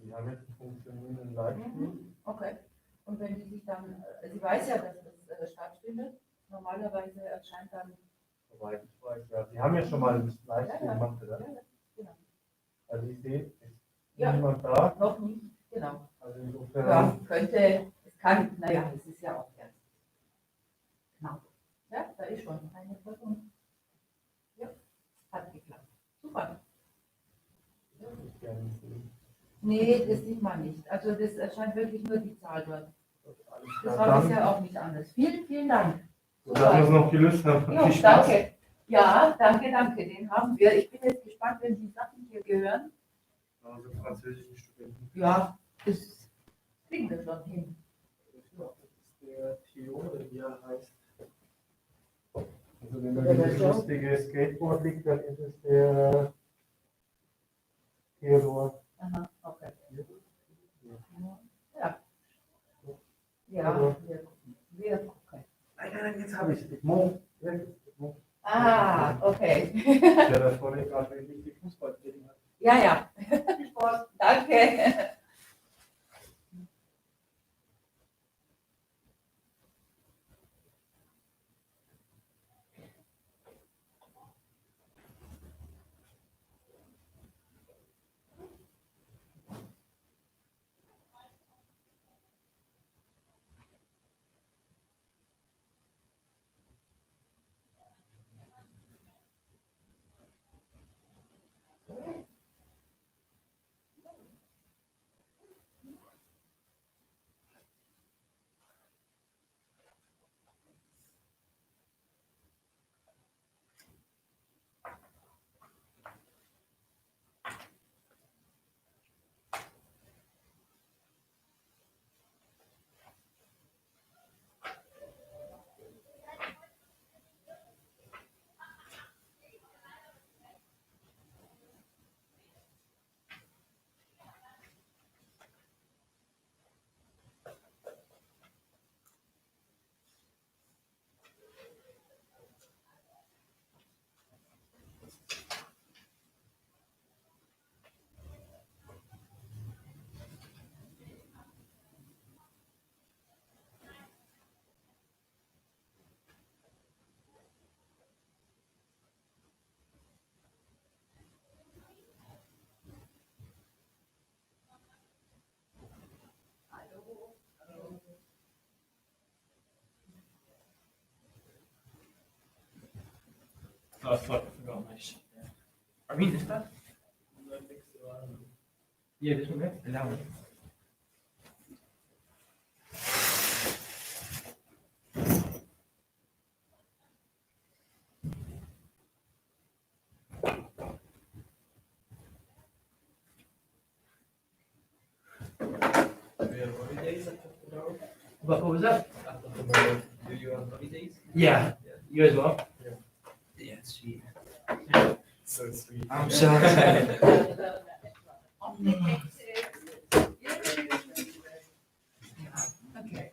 die haben jetzt einen funktionierenden Leitstuhl. Okay. Und wenn die sich dann, sie weiß ja, dass das stattfindet, normalerweise erscheint dann. Soweit ich weiß, ja. Sie haben ja schon mal einen Leitstuhl Ja, gemacht, oder? Ja, genau. Also ich sehe, ist Ja. niemand da. Noch nicht, genau. Also insofern. Ja, könnte, es kann, naja, es ist ja auch erst. Genau. Ja, da ist schon eine Person. Ja, hat geklappt. Super. Ja, ich gerne sehen. Nee, das sieht man nicht. Also das erscheint wirklich nur die Zahl dort. Alles Das klar. war Dann, bisher auch nicht anders. Vielen, vielen Dank. dass wir es noch gelöst haben. Jo, Viel Spaß. danke. Ja, danke, danke. Den haben wir. Ich bin jetzt gespannt, wenn die Sachen hier gehören. Also französischen Studenten. Ja, das kriegen wir schon hin. Das ist der Theo, oder wie er heißt. Also wenn da Ja, dieses so. lustige Skateboard liegt, dann ist es der Theodor. Aha, okay. Ja. Ja. Ja, wir gucken. Wir gucken. Nein, jetzt habe ich es. Mo. Ah, okay. Der da vorne gerade wirklich die Fußballtraining hat. Ja, ja. Viel Spaß. Danke. Oh, fuck, I forgot my shit. I mean, is that? Yeah, this one, right? And that one. Do you have holidays after tomorrow? What was that? After tomorrow, do you have holidays? Yeah. You as well? Yeah, sweet. So sweet. I'm so excited. Okay.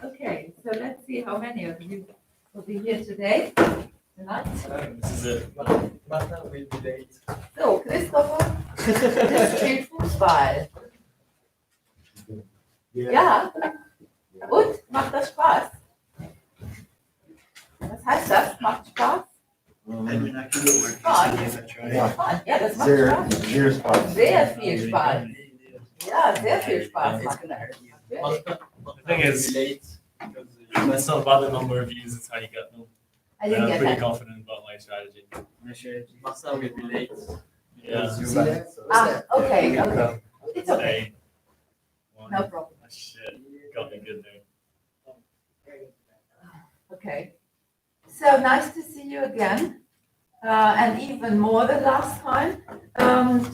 Okay, so let's see how many of you will be here today, tonight. This is it. Martha will be late. So, Christopher, das spielt Fußball. Ja. Und? Macht das Spaß? Was heißt das? Macht Spaß? Spaß. Spaß. Ja, das macht Spaß. Sehr Spaß. Sehr viel Spaß. Ja, sehr viel Spaß macht das. Natürlich. The thing is, it's not about the number of views, it's how you get them. I didn't I'm get pretty that. confident about my strategy. Martha will be late. Yeah. Ah, okay, okay. It's okay. Today. One. No problem. Ah, shit. Got me good there. Okay. So nice to see you again. And even more than last time.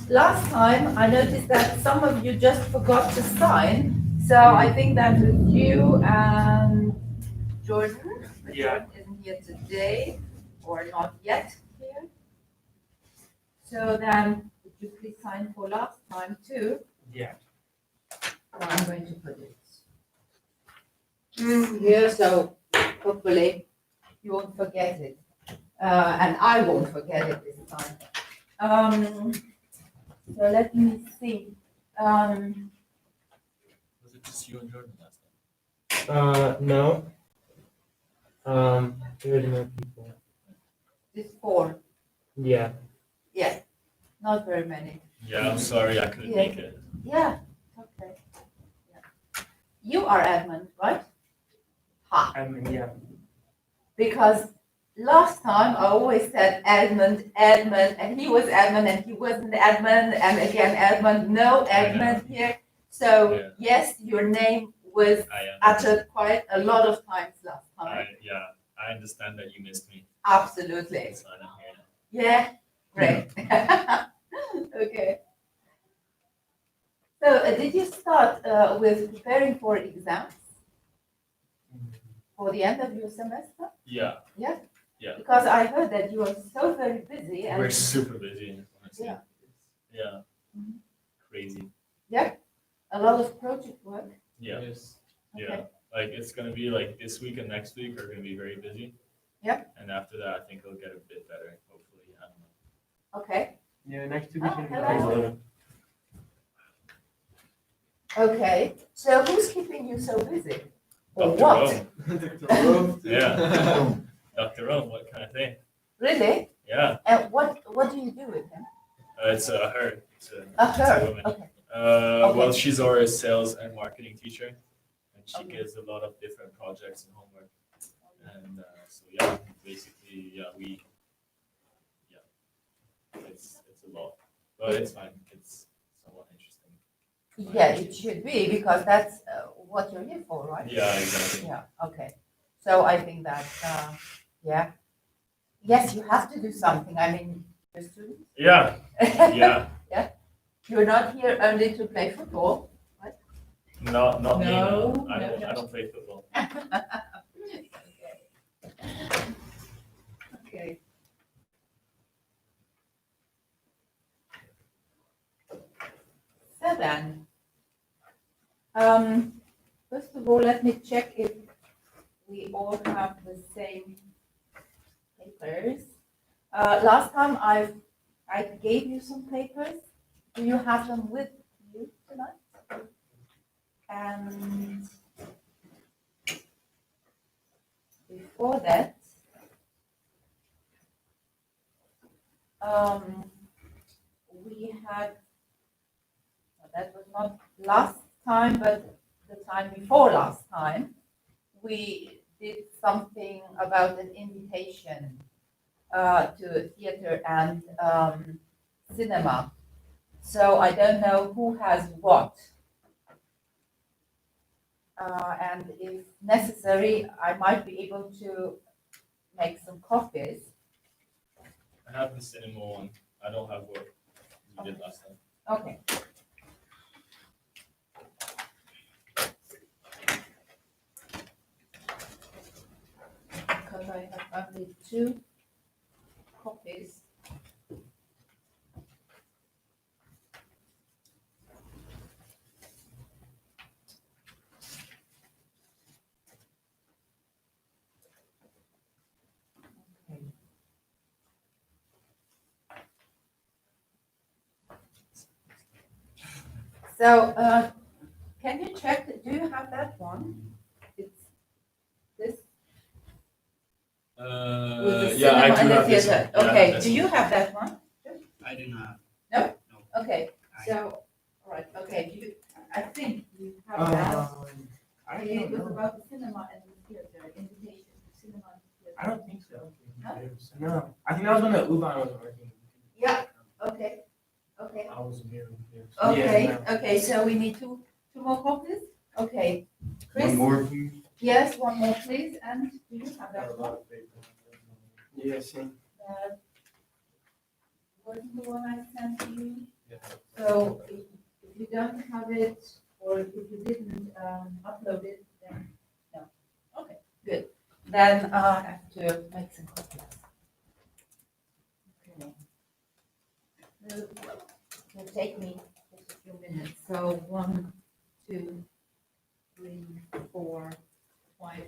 Last time I noticed that some of you just forgot to sign. So I think that was you and Jordan. But Yeah. Jordan isn't here today or not yet here. So then would you please sign for last time too? Yeah. So I'm going to put it here, so hopefully you won't forget it. And I won't forget it this time. So let me see. Was it just you and Jordan last time? No. There's more people. It's 4. Yeah. Yeah, not very many. Yeah, I'm sorry I couldn't Yeah. make it. Yeah, okay. Yeah. You are Edmund, right? Ha. I mean, yeah. Because last time I always said Edmund, Edmund, and he was Edmund and he wasn't Edmund, and again Edmund, no Edmund here. So Yeah. yes, your name was I am. uttered quite a lot of times last time. I understand that you missed me. Absolutely. It's fine, I'm here now. Yeah, great. Okay. So did you start with preparing for exams for the end of your semester? Yeah, Yeah? Yeah. Because I heard that you are so very busy and we're super busy, honestly. Yeah. Yeah. Mhm. Crazy. a lot of project work. Yeah. Yes. Yeah. Okay. Like it's gonna be like this week and next week are gonna be very busy. Yep. And after that, I think it'll get a bit better, hopefully. I don't know. Okay. Yeah, next 2 Oh, weeks. hello. Okay. So who's keeping you so busy? Or Dr. what? Rome. Yeah. Dr. Rome, what kind of thing? Really? Yeah. And what do you do with him? It's her. It's a Her. woman. Okay. Well, she's our sales and marketing teacher, and she Okay. gives a lot of different projects and homework. And so yeah, basically, it's a lot, but it's fine. It's somewhat interesting. Yeah, it should be because that's what you're here for, right? Yeah, exactly. Yeah. Okay. So I think that yeah. Yes, you have to do something. I mean, you're a student. Yeah, yeah. You're not here only to play football. Not me. No, No. I no. don't play football. Okay. So then, first of all, let me check if we all have the same papers. Last time I gave you some papers. Do you have them with you tonight? And before that, we had, that was not last time, but the time before last time, we did something about an invitation to theater and cinema. So I don't know who has what. And if necessary, I might be able to make some copies. I have the cinema one. I don't have what we did last time. Okay. Because I have only 2 copies. Okay. So, can you check, do you have that one? It's this with the Yeah, I cinema do and the have this theater. one. Yeah, Okay, this do you have that one? I do not. Okay, so, all right, okay, I think you have that. I It don't was know. about the cinema and the theater, invitation to cinema and theater. I don't think so. Huh? No, I think that was when the Uban was working. Yeah. Okay, okay. I wasn't here. Okay, okay, so we need two more copies? Okay. Chris? more, please. Yes, one more please, and do you have that one? Yes. Wasn't the one I sent you? So if you don't have it, or if you didn't upload it, then, no. Okay, good. Then I have to make some copies. Okay. It will take me just a few minutes. So 1, 2, 3, 4, 5.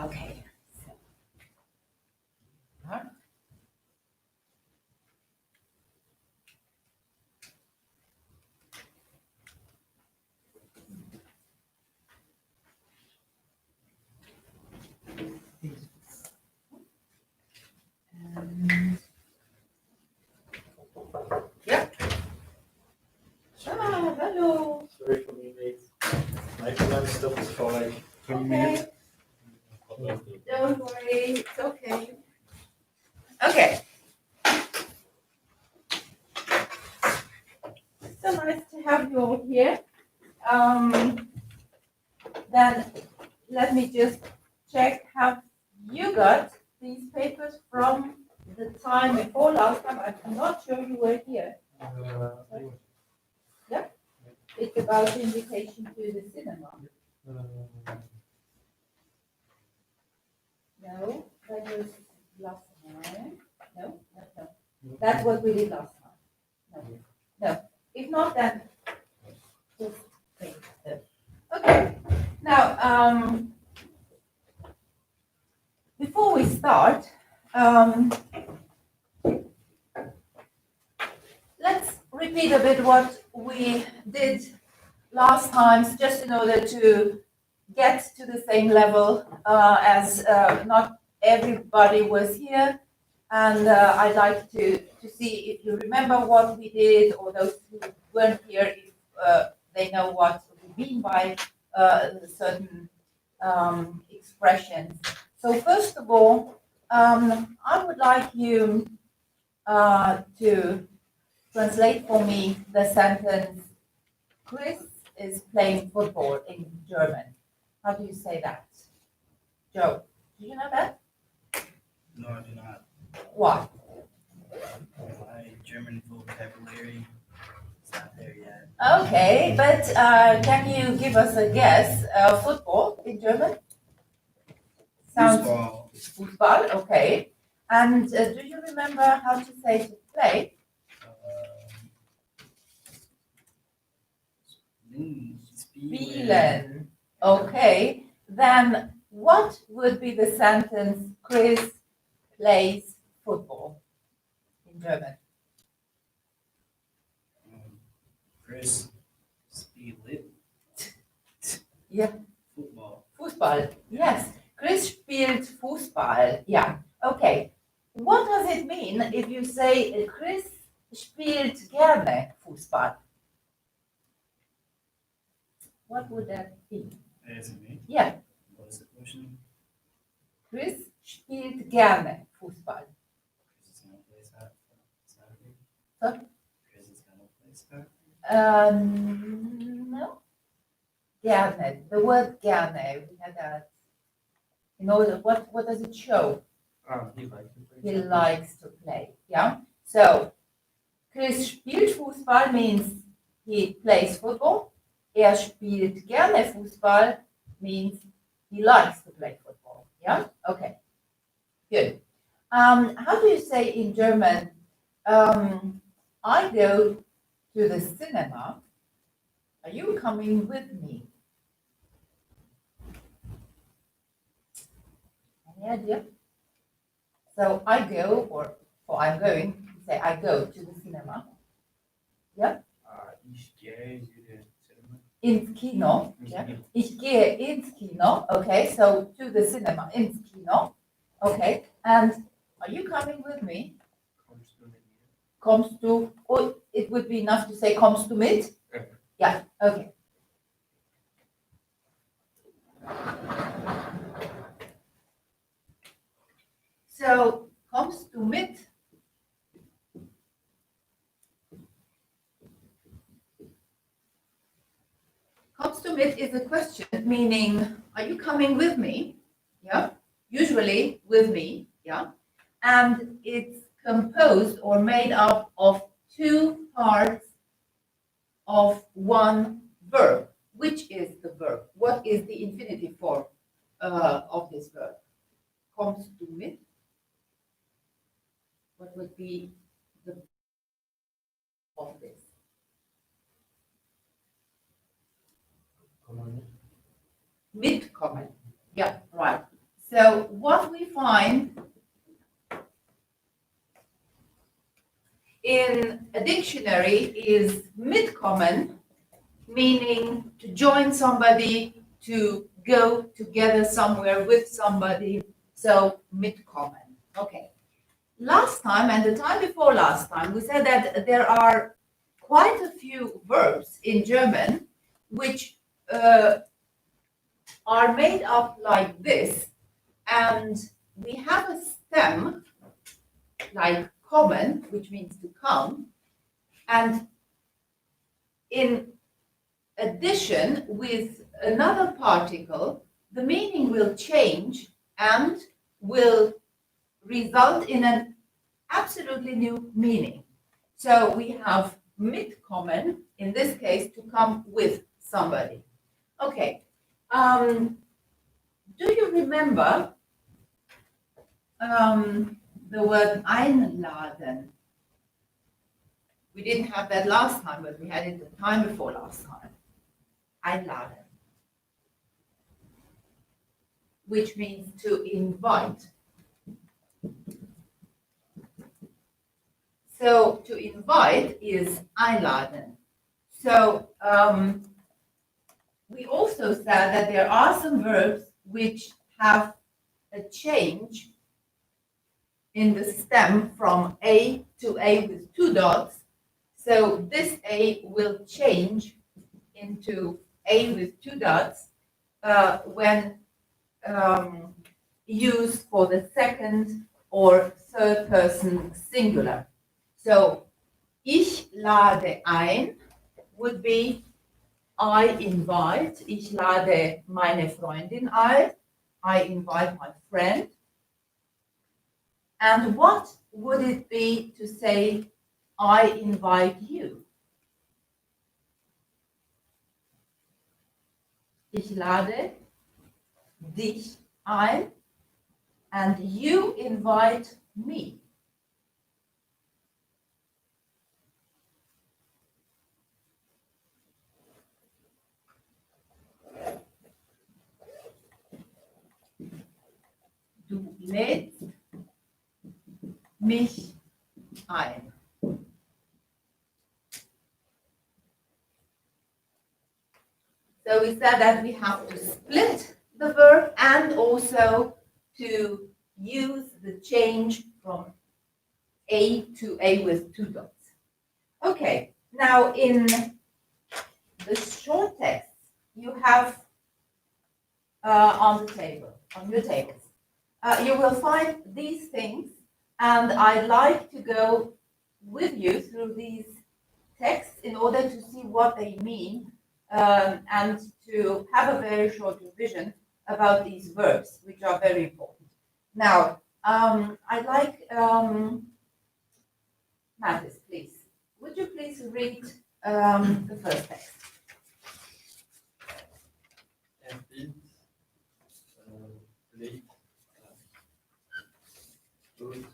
Okay. So. Huh? Yeah. Ah, hello. Sorry for being late. My plan stuff is for like 20 minutes. Okay. Don't worry, it's okay. Okay. So nice to have you all here. Then let me just check, have you got these papers from the time before last time? I'm not sure you were here. It's about the invitation to the cinema. No, that was last time. No. That's what we did last time. No. If not, then just take it. Okay. Now, before we start, let's repeat a bit what we did last time, just in order to get to the same level as not everybody was here. And I'd like to see if you remember what we did, or those who weren't here, if they know what we mean by certain expressions. So first of all, I would like you to translate for me the sentence, Chris is playing football in German. How do you say that? Joe, do you know that? No, I do not. Why? My German vocabulary is not there yet. Okay, but can you give us a guess? Football in German? Sounds Fußball. Fußball, okay. And do you remember how to say to play? Spielen. Okay, then what would be the sentence, Chris plays football in German? Chris spielt Yeah. football. Fußball, yes. Chris spielt Fußball, yeah. Okay. What does it mean if you say Chris spielt gerne Fußball? What would that be? Isn't me. Yeah. What is the question? Chris spielt gerne Fußball. Chris is gonna play Saturday. Sorry? Chris is gonna play Saturday. No. Gerne. The word gerne. We had that. You know, what does it show? He likes to play. He likes to play. Yeah. So, Chris spielt Fußball means he plays football. Er spielt gerne Fußball means he likes to play football. Yeah. Okay. Good. How do you say in German? I go to the cinema. Are you coming with me? Any idea? So I go, or I'm going, you say I go to the cinema. Yeah? Ich gehe to the cinema. Ins Kino. Yeah? Ich gehe ins Kino. Okay, so to the cinema, ins Kino. Okay, and are you coming with me? Kommst du, or it would be enough to say kommst du mit? Okay. Yeah, okay. So, kommst du mit? Kommst du mit is a question meaning, are you coming with me? Yeah, usually with me, yeah. And it's composed or made up of two parts of one verb. Which is the verb? What is the infinitive form of this verb? Kommst du mit? What would be the of this? Mitkommen. Yeah, right. So what we find in a dictionary is mitkommen, meaning to join somebody, to go together somewhere with somebody. So mitkommen. Okay. Last time and the time before last time, we said that there are quite a few verbs in German which are made up like this, and we have a stem like kommen, which means to come, and in addition with another particle, the meaning will change and will result in an absolutely new meaning. So we have mitkommen, in this case, to come with somebody. Okay. Do you remember the word einladen? We didn't have that last time, but we had it the time before last time. Einladen, which means to invite. So to invite is einladen. So we also said that there are some verbs which have a change in the stem from A to A with two dots. So this A will change into A with two dots when used for the second or third person singular. So ich lade ein would be I invite. Ich lade meine Freundin ein. I invite my friend. And what would it be to say I invite you? Ich lade dich ein and you invite me. Du lädst mich ein. So we said that we have to split the verb and also to use the change from A to A with two dots. Okay, now in the short text you have on the table, on your tables, you will find these things, and I'd like to go with you through these texts in order to see what they mean and to have a very short revision about these verbs, which are very important. Now, I'd like Mathis, please. Would you please read the first text? Bild, Licht, Blut,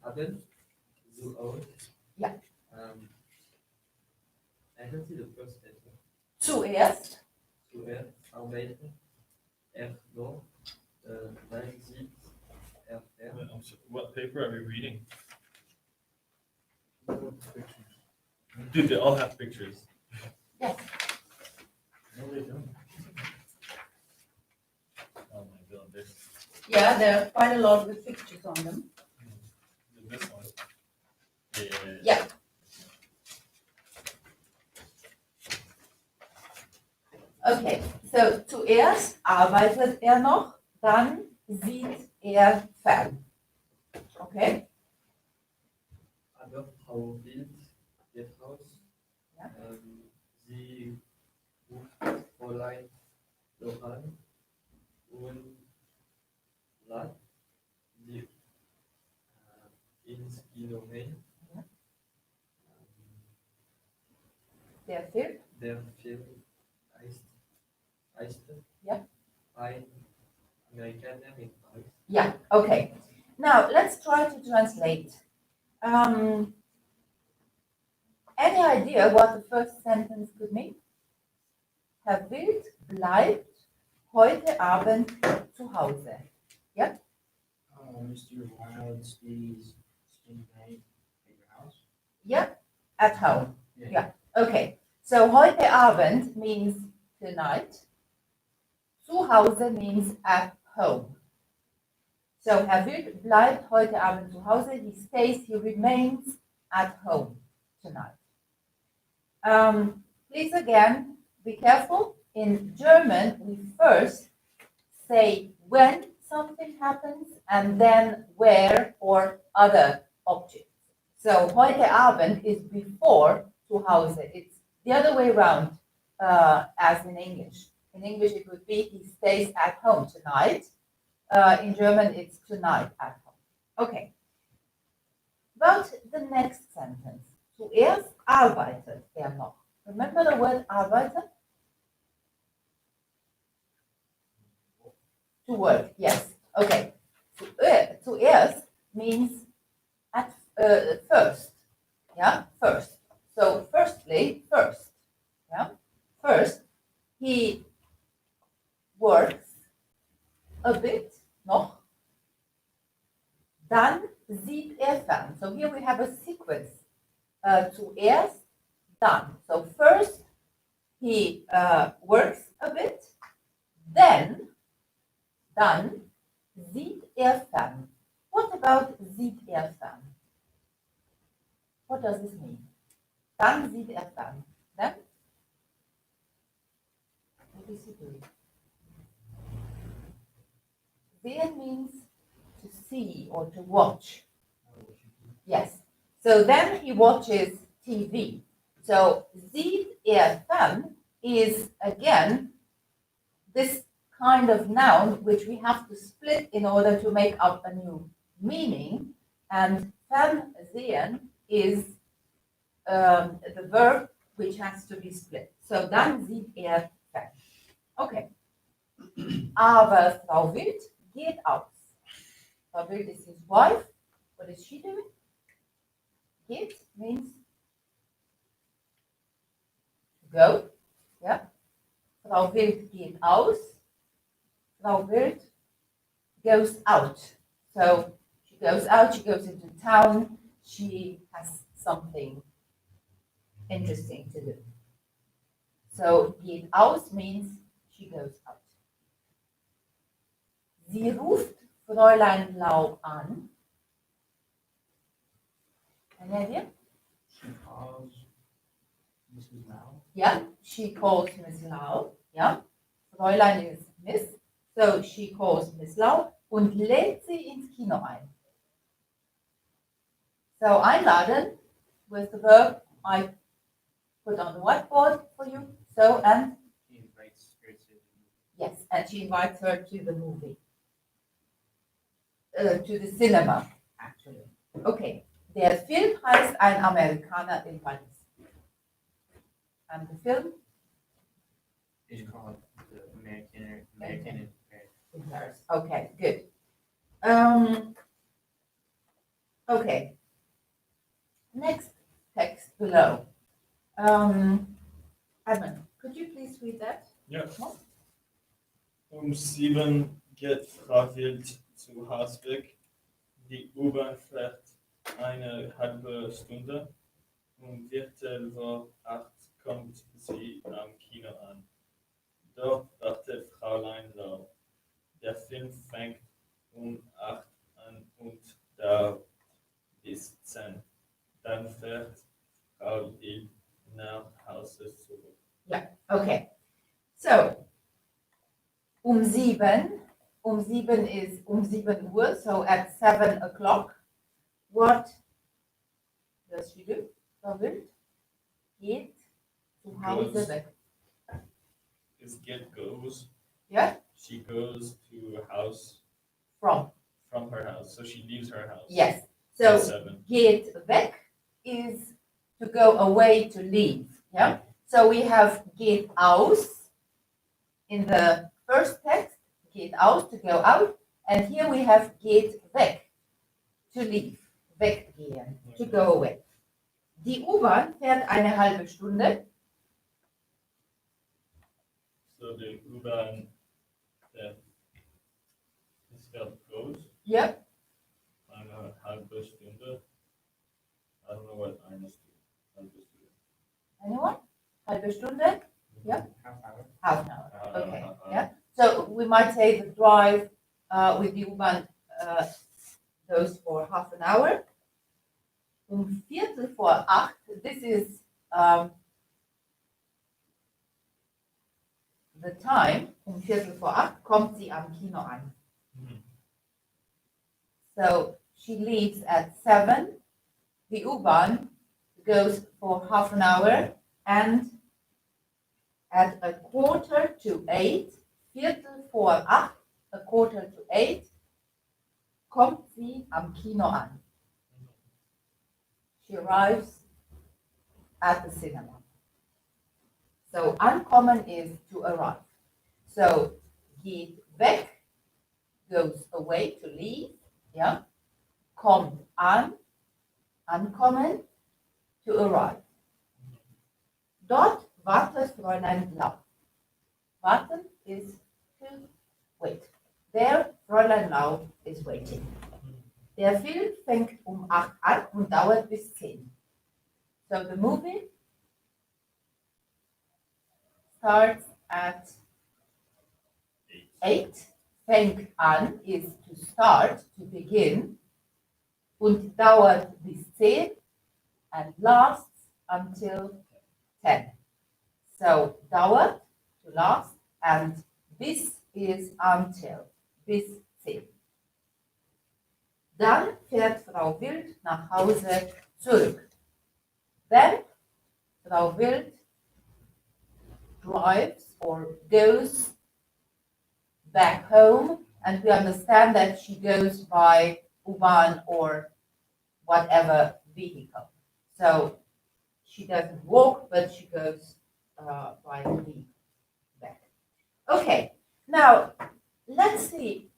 Adel, so out. Yeah. I can see the first letter. Zuerst. Zuerst arbeiten, noch, dann sieht, What paper are we reading? Dude, they all have pictures. Yes. No, they don't. Oh my god, this. Yeah, there are quite a lot with pictures on them. This one. Yeah. Yeah. Okay, so zuerst arbeitet noch, dann sieht fern. Okay? Aber Frau Bild geht raus. Ja. Sie ruft Fräulein Lohan und lädt sie ins Kino ein. Ja. Der Film? Der Film heißt Ja. ein Amerikaner in Paris. Yeah, okay. Now let's try to translate. Any idea what the first sentence could mean? Herr Wild bleibt heute Abend zu Hause? Mr. Wild stays night at your house? Yeah, at home. Yeah. Yeah. Okay. So heute Abend means tonight. Zu Hause means at home. So Herr Wild bleibt heute Abend zu Hause. He stays, he remains at home tonight. Please again, be careful. In German, we first say when something happens and then where or other objects. So heute Abend is before zu Hause. It's the other way around as in English. In English, it would be he stays at home tonight. In German, it's tonight at home. Okay. About the next sentence. Zuerst arbeitet noch. Remember the word arbeiten? To work, yes. Okay. Zuerst means at first. Yeah, first. So firstly, first. Yeah, first he works a bit noch. Dann sieht fern. So here we have a sequence. Zuerst, dann. So first he works a bit. Then sieht fern. What about sieht fern? What does this mean? Dann sieht fern. Then? What is he doing? Sehen means to see or to watch. Yes. So then he watches TV. So sieht fern is again this kind of noun which we have to split in order to make up a new meaning. And fernsehen is the verb which has to be split. So dann sieht fern. Okay. Aber Frau Wild geht aus. Frau Wild is his wife. What is she doing? Geht means go. Yeah. Frau Wild geht aus. Frau Wild goes out. So she goes out, she goes into town, she has something interesting to do. So geht aus means she goes out. Sie ruft Fräulein Lau an. Any idea? She calls Mrs. Lau. Yeah, she calls Miss Lau. Yeah, Fräulein is Miss. So she calls Miss Lau und lädt sie ins Kino ein. So einladen with the verb I put on the whiteboard for you. So and He invites her to the movie. yes, and she invites her to the movie. To the cinema, actually. Okay. Der Film heißt Ein Amerikaner in Paris. And the film Is called the American in Paris. in Paris. Okay, good. Okay. Next text below. Edmund, could you please read that? Ja. No? 7 geht Frau Wild zu Hausweg. Die U-Bahn fährt eine halbe Stunde. Viertel vor 8 kommt sie am Kino an. Dort wartet Fräulein Lau. Der Film fängt 8 an und dauert bis 10. Dann fährt Frau Wild nach Hause zurück. Okay. So, 7 is 7 Uhr, so at 7 o'clock. What does she do? Frau Wild geht zu Hause Goes. weg. Es geht goes. Yeah? She goes to a house From. from her house. So she leaves her house. Yes. At So 7. geht weg is to go away, to leave. Yeah. So we have geht aus in the first text, geht aus, to go out. And here we have geht weg, to leave, weggehen, to go away. Die U-Bahn fährt eine halbe Stunde. So the U-Bahn Yep. eine halbe Stunde. I don't know what eine Stunde. Halbe Stunde. Anyone? Halbe Stunde? Yeah. Half hour. Half an hour. Okay. Uh, Yeah. So we might say the drive with the U-Bahn goes for half an hour. Viertel vor 8, this is the time, Viertel vor 8 kommt sie am Kino an. So she leaves at 7. The U-Bahn goes for half an hour, and at 7:45, Viertel vor 8, 7:45, kommt sie am Kino an. She arrives at the cinema. So ankommen is to arrive. So geht weg, goes away, to leave, yeah. Kommt an, ankommen, to arrive. Dort wartet Fräulein Blau. Warten is to wait. There, Fräulein Blau is waiting. Der Film fängt 8 an und dauert bis 10. So the movie starts at 8. Fängt an is to start, to begin. Und dauert bis 10 and lasts until 10. So dauert, to last, and bis is until, bis 10. Dann fährt Frau Wild nach Hause zurück. Then Frau Wild drives or goes back home, and we understand that she goes by U-Bahn or whatever vehicle. So she doesn't walk, but she goes by a vehicle back. Okay, now let's see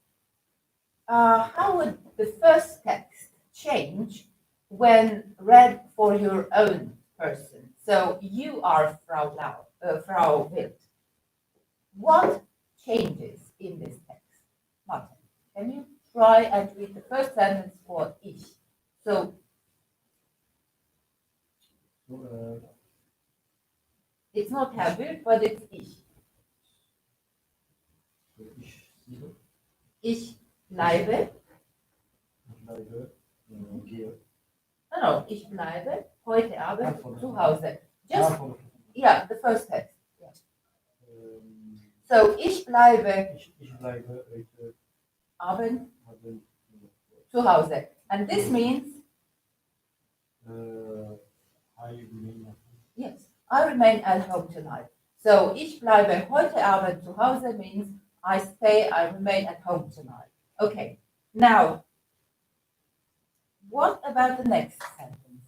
how would the first text change when read for your own person. So you are Frau Wild. What changes in this text? Martin, can you try and read the first sentence for ich? So it's not Herr Wild, but it's ich. Ich bleibe. No, ich bleibe heute Abend zu Hause. Just, yeah, the first text. Yeah. So, ich bleibe heute Abend Abend zu Hause. And this means, I remain yes, I remain at home tonight. So, ich bleibe heute Abend zu Hause means I remain at home tonight. Okay, now, what about the next sentence?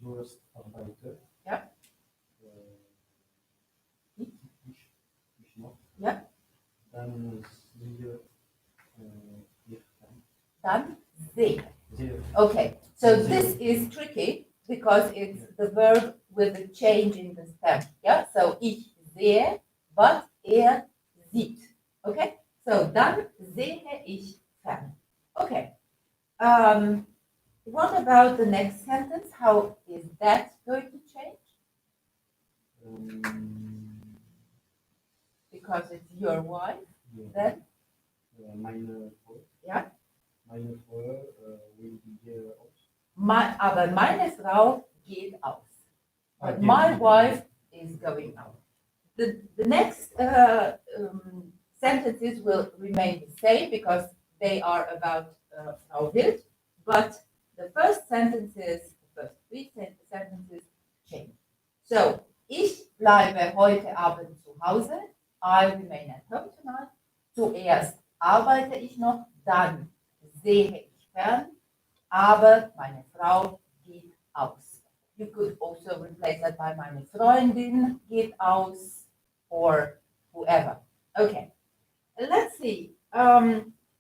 Du hast arbeite. Ja. Ich noch. Ja. Dann siehe ich Dann sehe. sehe. Okay, so this is tricky because it's the verb with a change in the stem. Yeah, so ich sehe, but sieht. Okay, so dann sehe ich fern. Okay. What about the next sentence? How is that going to change? Because it's your wife, then? Meine Frau. Ja. Meine Frau will be aus. Aber meine Frau geht aus. But Okay. my wife is going out. The next sentences will remain the same because they are about Frau Wild, but the first sentences, the first 3 sentences change. So, ich bleibe heute Abend zu Hause. I remain at home tonight. Zuerst arbeite ich noch, dann sehe ich fern, aber meine Frau geht aus. You could also replace that by meine Freundin geht aus or whoever. Okay, let's see.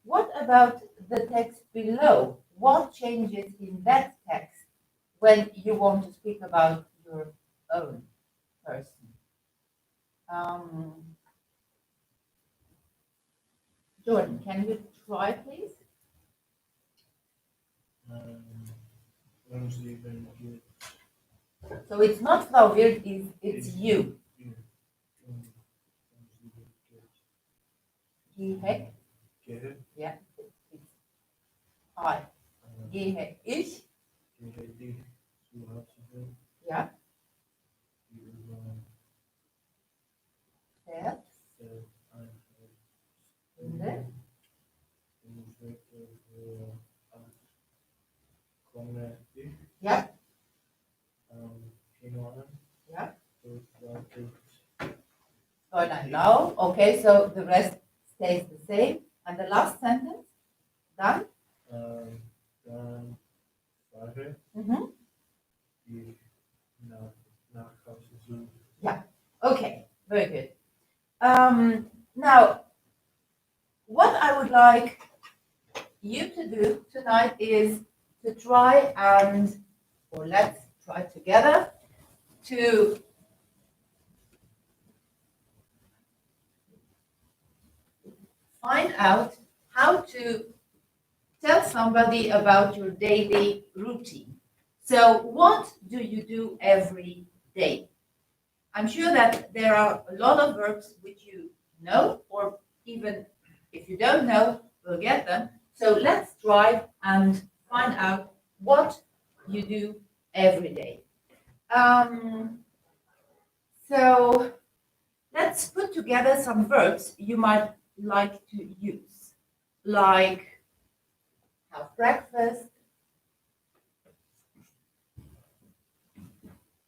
What about the text below? What changes in that text when you want to speak about your own person? Jordan, can you try, please? Uns lieben geht. So it's not Frau Wirt, it's you. Uns lieben geht. Gehe, Gehe. yeah, it's I. Gehe ich, Gehe dich zu Hause. ja, Über der, Einheit. Hunde, Komme ich ja, hinein. ja. Dort wartet Fräulein Lau. Okay, so the rest stays the same. And the last sentence, dann? dann fahre Mhm. ich nach Hause zu. Okay, very good. Now, what I would like you to do tonight is to try and, or let's try together, to find out how to tell somebody about your daily routine. So, what do you do every day? I'm sure that there are a lot of verbs which you know, or even if you don't know, we'll get them. So let's try and find out what you do every day. So let's put together some verbs you might like to use, like have breakfast,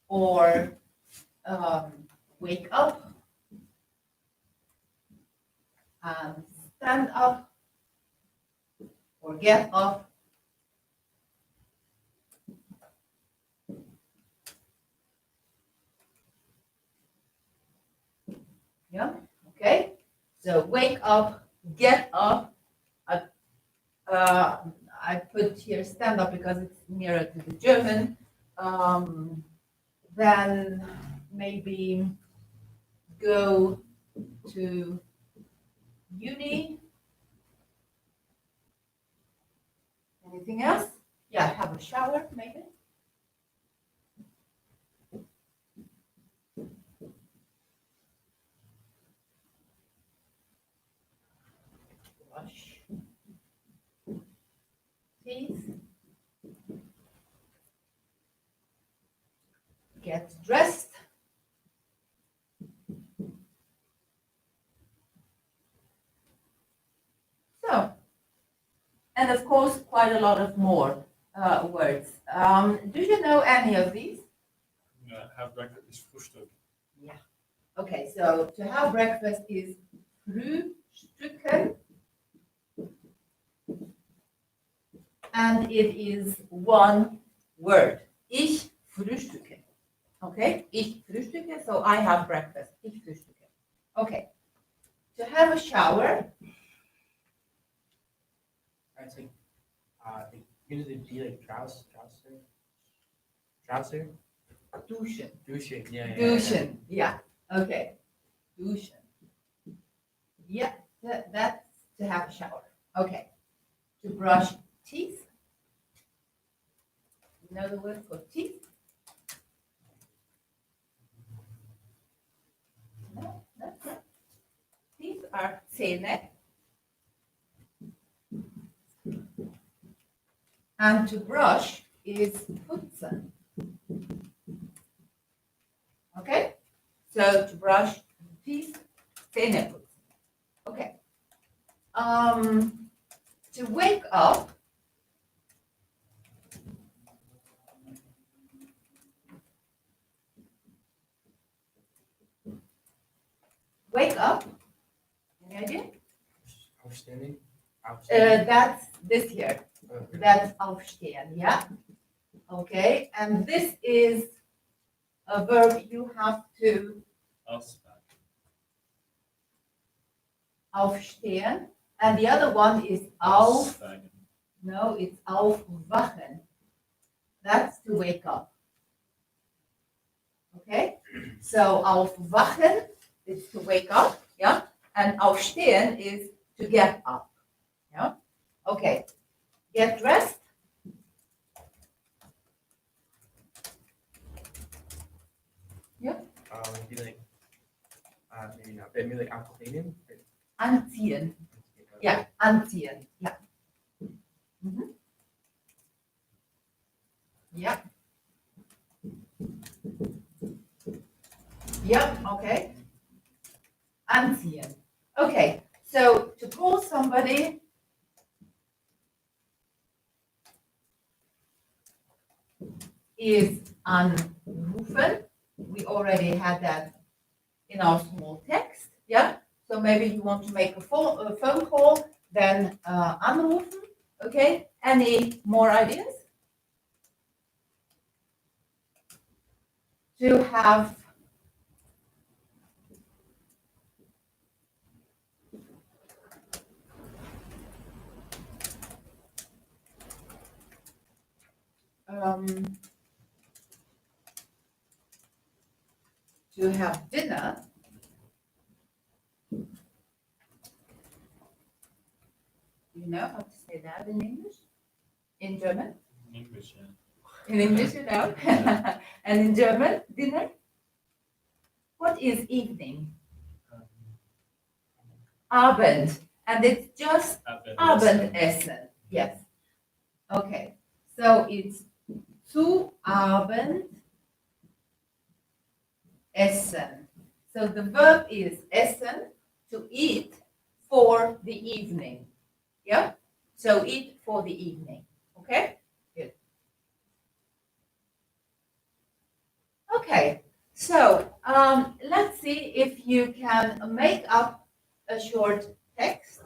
or wake up and stand up or get up. Yeah, okay. So wake up, get up. I put here stand up because it's nearer to the German. Then maybe go to uni. Anything else? Yeah, have a shower maybe. Brush teeth. Get dressed. So, and of course, quite a lot of more words. Do you know any of these? Have breakfast is Frühstück. Okay, so to have breakfast is frühstücken. And it is one word. Ich frühstücke. Okay, ich frühstücke, so I have breakfast. Ich frühstücke. Okay, to have a shower. It's like, usually be like trouser. Duschen. Duschen, yeah. Duschen, yeah, okay. Duschen. Yeah, that's to have a shower. Okay. To brush teeth. You know the word for teeth? No, that's not. Teeth are Zähne. And to brush is putzen. Okay? So to brush teeth, Zähne putzen. Okay. To wake up. Wake up. Any idea? Aufstehen. That's this here. That's aufstehen, yeah? Okay, and this is a verb you have to Auswagen. aufstehen, and the other one is auf, Auswagen. no, it's aufwachen. That's to wake up. Okay, so aufwachen is to wake up, yeah? And aufstehen is to get up. Yeah? Okay. Get dressed. Be like, maybe not, but maybe like ankleden. Anziehen. Ja, anziehen. Ja. Mhm. Ja. Ja, okay. Anziehen. Okay, so to call somebody is anrufen. We already had that in our small text, yeah? So maybe you want to make a phone call, then anrufen, okay? Any more ideas? To have to have dinner. You know how to say that in English? In German? In English, yeah. In English, you know? And in German, dinner? What is evening? Abend. And it's just Abendessen. Yes. Okay. So it's zu Abend essen. So the verb is essen, to eat for the evening. Yeah? So eat for the evening. Okay? Good. Okay. So let's see if you can make up a short text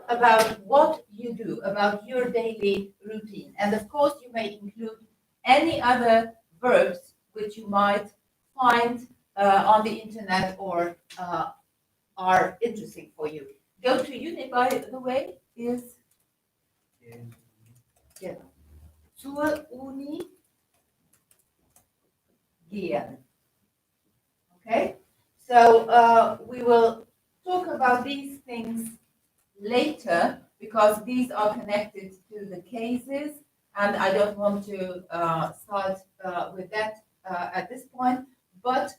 about what you do, about your daily routine. And of course, you may include any other verbs which you might find on the internet or are interesting for you. Go to uni, by the way, is zur Uni gehen. Okay, so we will talk about these things later because these are connected to the cases, and I don't want to start with that at this point. But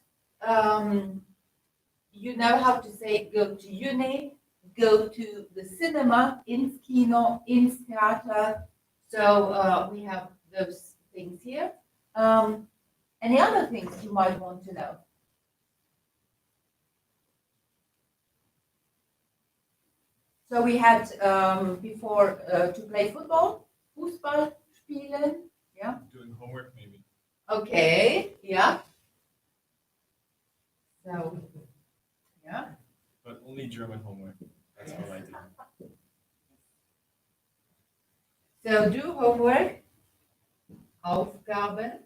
you know how to say go to uni, go to the cinema, ins Kino, ins Theater. So we have those things here. Any other things you might want to know? So we had before to play football, Fußball spielen, yeah. Doing homework, maybe. Okay, yeah. So, yeah. But only German homework. That's all I do. So do homework, Aufgaben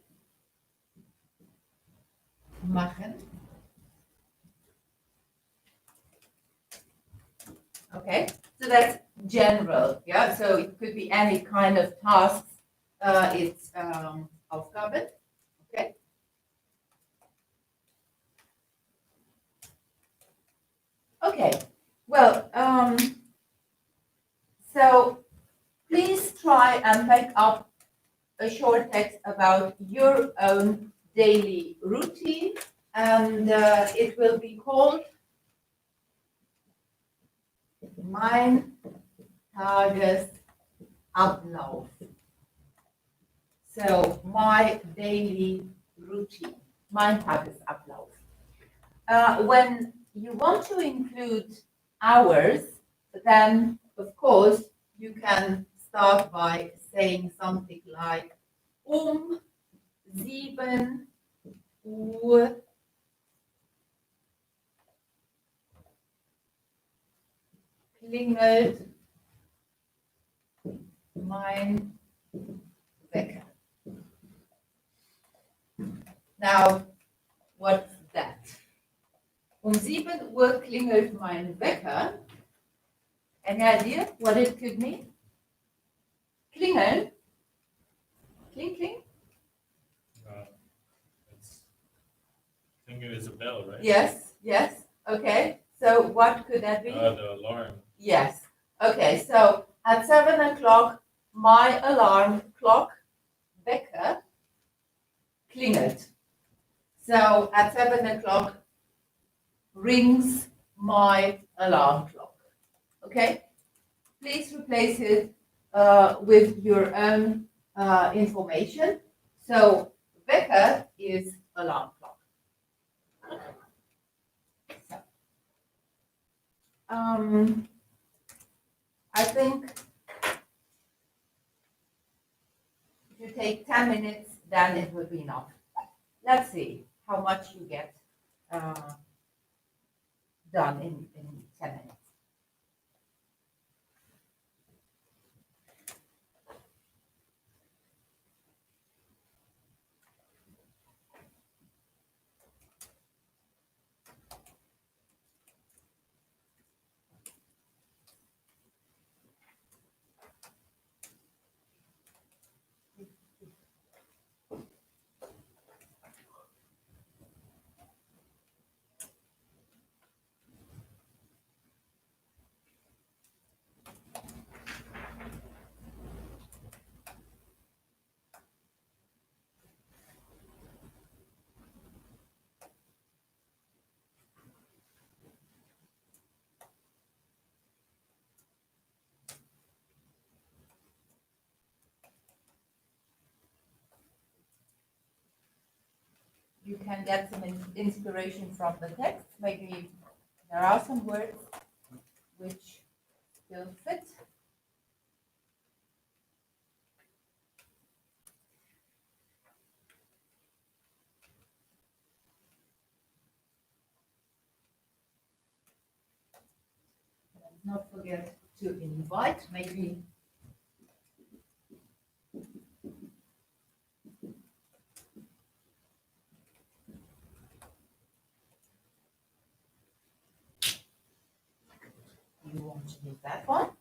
machen. Okay, so that's general, yeah. So it could be any kind of tasks. It's Aufgaben, okay. Okay, well, so please try and make up a short text about your own daily routine, and it will be called Mein Tagesablauf. So my daily routine, mein Tagesablauf. When you want to include hours, then of course you can start by saying something like 7 Uhr klingelt mein Wecker. Now, what's that? 7 Uhr klingelt mein Wecker. Any idea what it could mean? Klingeln? Kling, kling? Finger is a bell, right? Yes, yes. Okay. So what could that be? The alarm. Yes. Okay, so at 7 o'clock, my alarm clock, Wecker, klingelt. So at 7 o'clock rings my alarm clock. Okay? Please replace it with your own information. So Wecker is alarm clock. So, I think if you take 10 minutes, then it will be enough. Let's see how much you get done in 10 minutes. You can get some inspiration from the text. Maybe there are some words which still fit. Not forget to invite, maybe you want to do that one.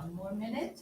One more minute.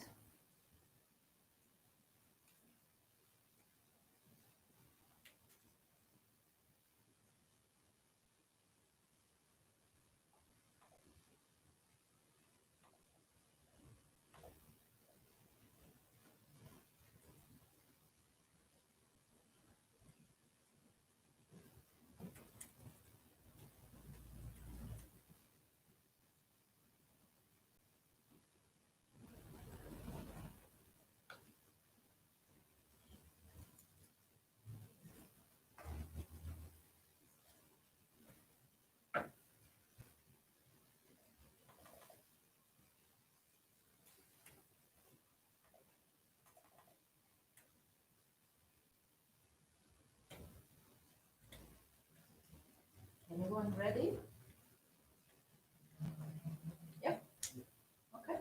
Anyone ready? Yep. Okay.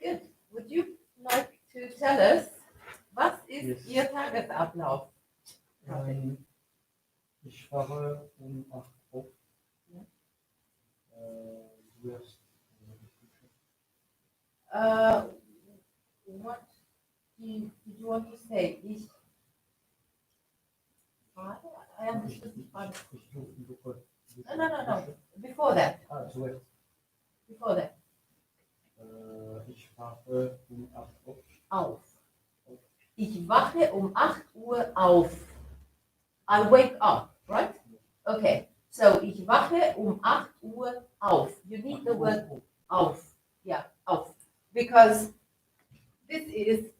Good. Would you like to tell us, was ist Yes. Ihr Tagesablauf? Ich fahre um 8 Uhr. Ja. Zuerst What did you want to say? Ich fahre? I understood the part. No. Before that. Zuerst. Before that. Ich fahre um 8 Uhr. Auf. Ich wache um 8 Uhr auf. I wake up, right? Okay. So, ich wache um 8 Uhr auf. You need the word auf. Yeah, auf. Because this is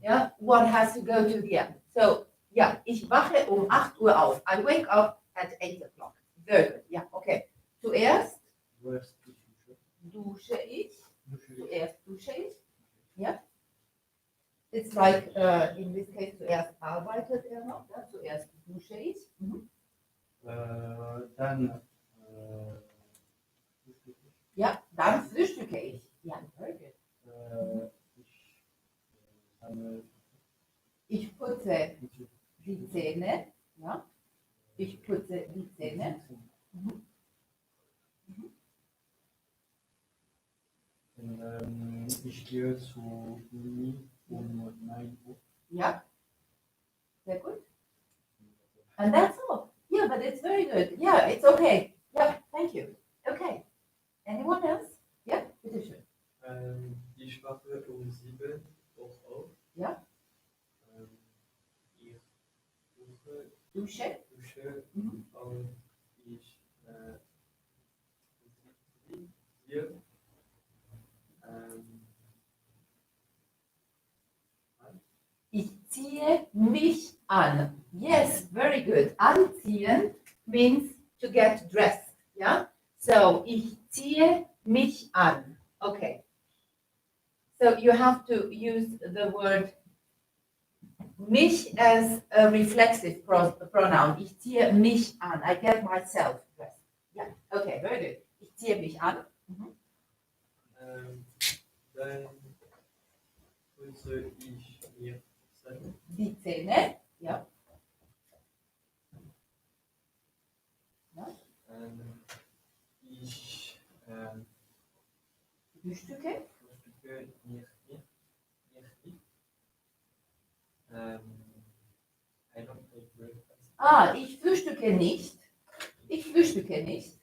yeah, what has to go to the end. So, yeah, ich wache um 8 Uhr auf. I wake up at 8 o'clock. Very good. Yeah, okay. Zuerst Zuerst dusche ich. dusche ich. Zuerst dusche ich. Yeah. It's like, in this case, zuerst arbeitet er noch. Ja? Zuerst dusche ich. Mhm. Dann Ja, dann frühstücke ich. Ja, very good. Ich putze die Zähne. Ja. Ich putze die Zähne. Mhm. Ich gehe zur Uni um 9 Uhr. Ja. Sehr gut. And that's all. Yeah, but it's very good. Yeah, it's okay. Yeah, thank you. Okay. Anyone else? Yeah, bitteschön. Ich wache um 7 Uhr auf. Ja. Ich dusche Dusche. Mhm. und ich ziehe Ich ziehe mich an. Yes, very good. Anziehen means to get dressed. Yeah. So ich ziehe mich an. Okay. So you have to use the word mich as a reflexive pronoun. Ich ziehe mich an. I get myself dressed. Yeah. Okay. Very good. Ich ziehe mich an. Mhm. dann putze ich mir Zähne. Die Zähne. Ja. Ich Frühstücke. frühstücke nicht. I don't take breakfast. Ich frühstücke nicht. Ich frühstücke nicht.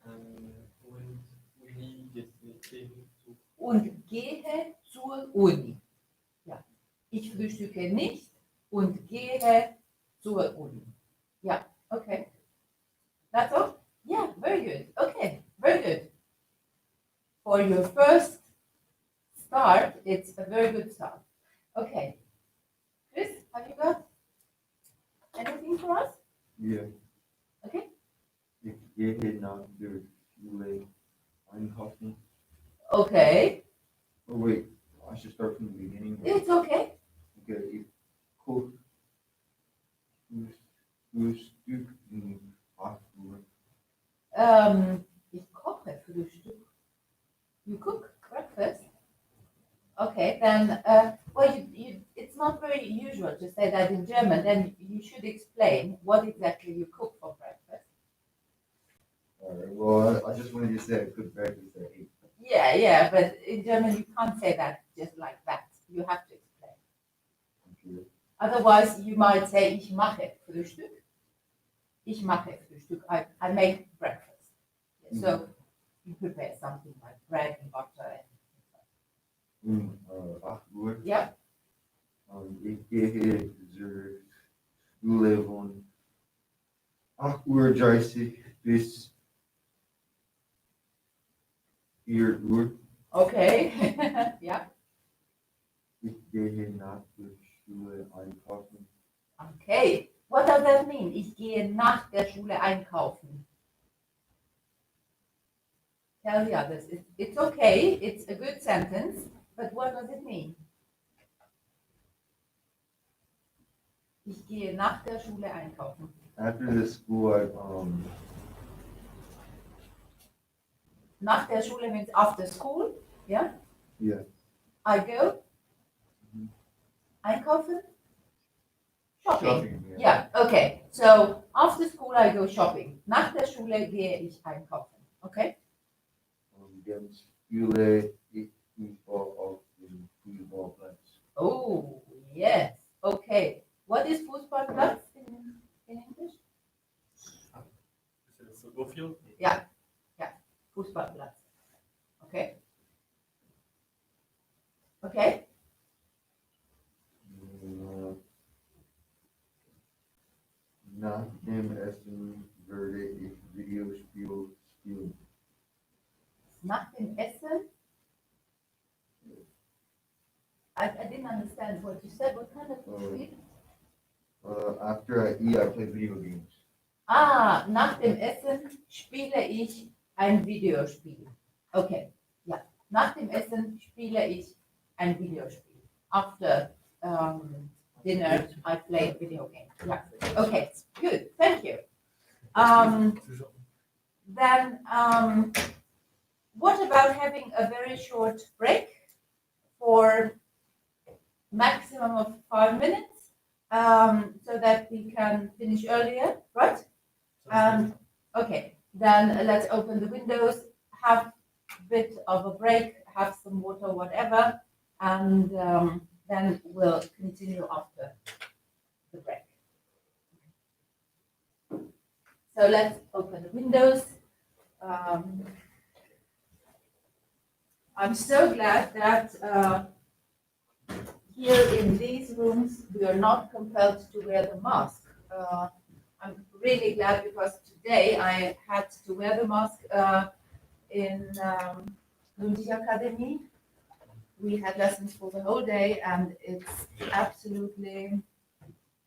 Und Uni geht zu. Und gehe zur Uni. Ja. Ich frühstücke nicht und gehe zur Uni. Ja, okay. That's all? Yeah, very good. Okay, very good. For your first start, it's a very good start. Okay. Chris, have you got anything for us? Ja, Okay. ich gehe nach der Schule einkaufen. Okay. Oh wait, I should start from the beginning. It's okay. Okay, ich koche Frühstück um 8 Uhr. Ich koche Frühstück. You cook breakfast? Okay, then, well, it's not very usual to say that in German. Then you should explain what exactly you cook for breakfast. Alright, well, I just wanted to say a good breakfast at 8. Yeah, but in German you can't say that just like that. You have to explain. Okay. Otherwise, you might say, ich mache Frühstück. Ich mache Frühstück. I make breakfast. So you prepare something like bread and butter. Um 8 Uhr. Yeah. Ich gehe zur Schule von 8:30 Uhr bis 4 Uhr. Okay. Yeah. Ich gehe nach der Schule einkaufen. Okay. What does that mean? Ich gehe nach der Schule einkaufen. Tell the others. It's okay. It's a good sentence. But what does it mean? Ich gehe nach der Schule einkaufen. After the school, Nach der Schule means after school. Yeah. yeah. I go. Einkaufen. Shopping. Shopping. Yeah. Okay. So after school I go shopping. Nach der Schule gehe ich einkaufen. Okay. Ganz viele Fußball auf dem Fußballplatz. Oh yes. Okay. What is Fußballplatz in English? Is it a football field? Fußballplatz. Okay. Okay. Nach dem Essen würde ich Videospiel spielen. Nach dem Essen. I didn't understand what you said. What kind of food? After I eat, I play video games. Nach dem Essen spiele ich ein Videospiel. Okay, ja. Nach dem Essen spiele ich ein Videospiel. After dinner, I play video games. Yeah. Okay, good. Thank you. Then, what about having a very short break for maximum of 5 minutes, so that we can finish earlier, right? Okay, then let's open the windows, have a bit of a break, have some water, whatever, and then we'll continue after the break. So let's open the windows. I'm so glad that here in these rooms we are not compelled to wear the mask. I'm really glad because today I had to wear the mask in Lundig Academy. We had lessons for the whole day and it's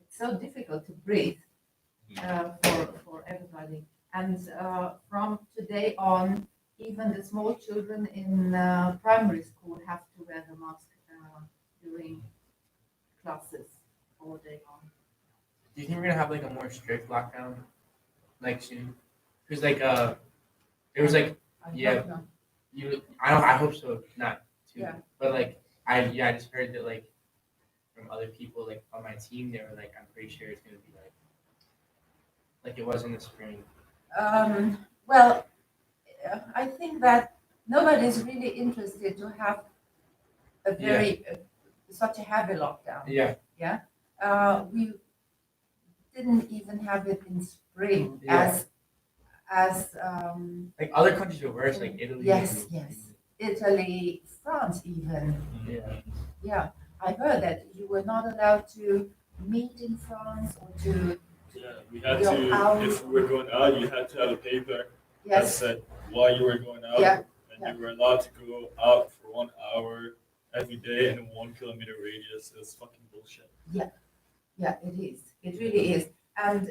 so difficult to breathe for everybody. And from today on, even the small children in primary school have to wear the mask during classes all day long. Do you think we're gonna have like a more strict lockdown, like soon? Because like it was like I Yeah. don't know. I hope so, not too. Yeah. But like I just heard that like from other people like on my team, they were like, I'm pretty sure it's gonna be like it was in the spring. Well, I think that nobody's really interested to have a very such a heavy lockdown. Yeah. We didn't even have it in spring Yeah. as Like other countries are worse, like Italy. Yes, Italy, France even. Yeah. Yeah, I heard that you were not allowed to meet in France or to Yeah, we had Go to, out. if we were going out, you had to have a paper that yes, said why you were going out. Yeah, And you were allowed to go out for 1 hour every day in a 1 kilometer radius. It's fucking bullshit. yeah, it is. It really is. And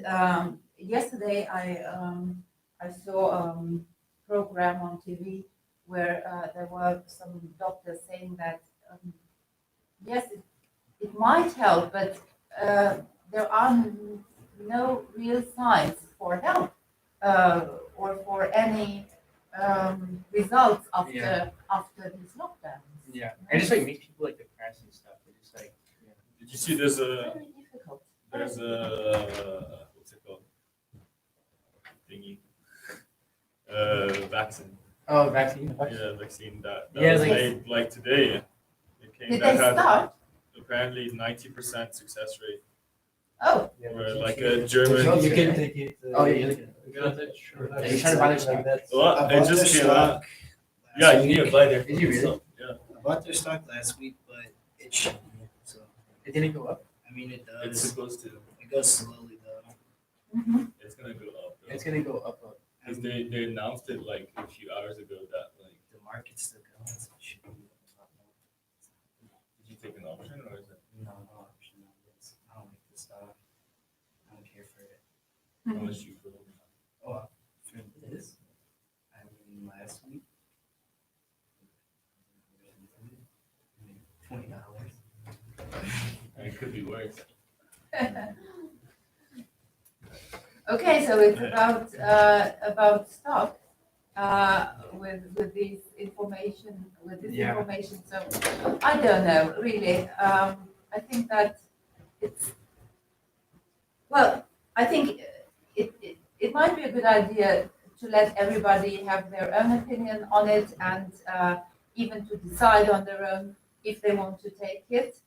yesterday I saw a program on TV where there were some doctors saying that yes, it might help, but there are no real signs for help or for any results after these lockdowns. Yeah. And just like makes people like depressed and stuff. They just like Did you see there's a Very difficult. what's it called? Thingy. Vaccine. Oh, vaccine. Yeah, vaccine that Yeah, was like- made like today. It came Did that they had start? apparently 90% success rate. Oh, Where like a German. You can take it. Oh, yeah, you're looking at it. Sure. You're trying to buy their stock. Like that. What? I It bought just their came out. stock Yeah, last you need to week. buy their Did you really? stuff. Yeah. I bought their stock last week, but it shouldn't. So It didn't go up. I mean, it It's does. supposed to. It goes slowly though. mhm. It's gonna go up. Though. It's gonna go up. Up. Because they announced it like a few hours ago that like. The market's still going, so it should be a lot more. Did you take an option or is it? No option on this. I don't like the stock. I don't care for it. How much you put on? Oh, for this, I mean, last week. $20. It could be worse. Okay, so it's about stock, with these information, with this Yeah. information, so I don't know, really. I think that it's, well, I think it might be a good idea to let everybody have their own opinion on it and even to decide on their own if they want to take it.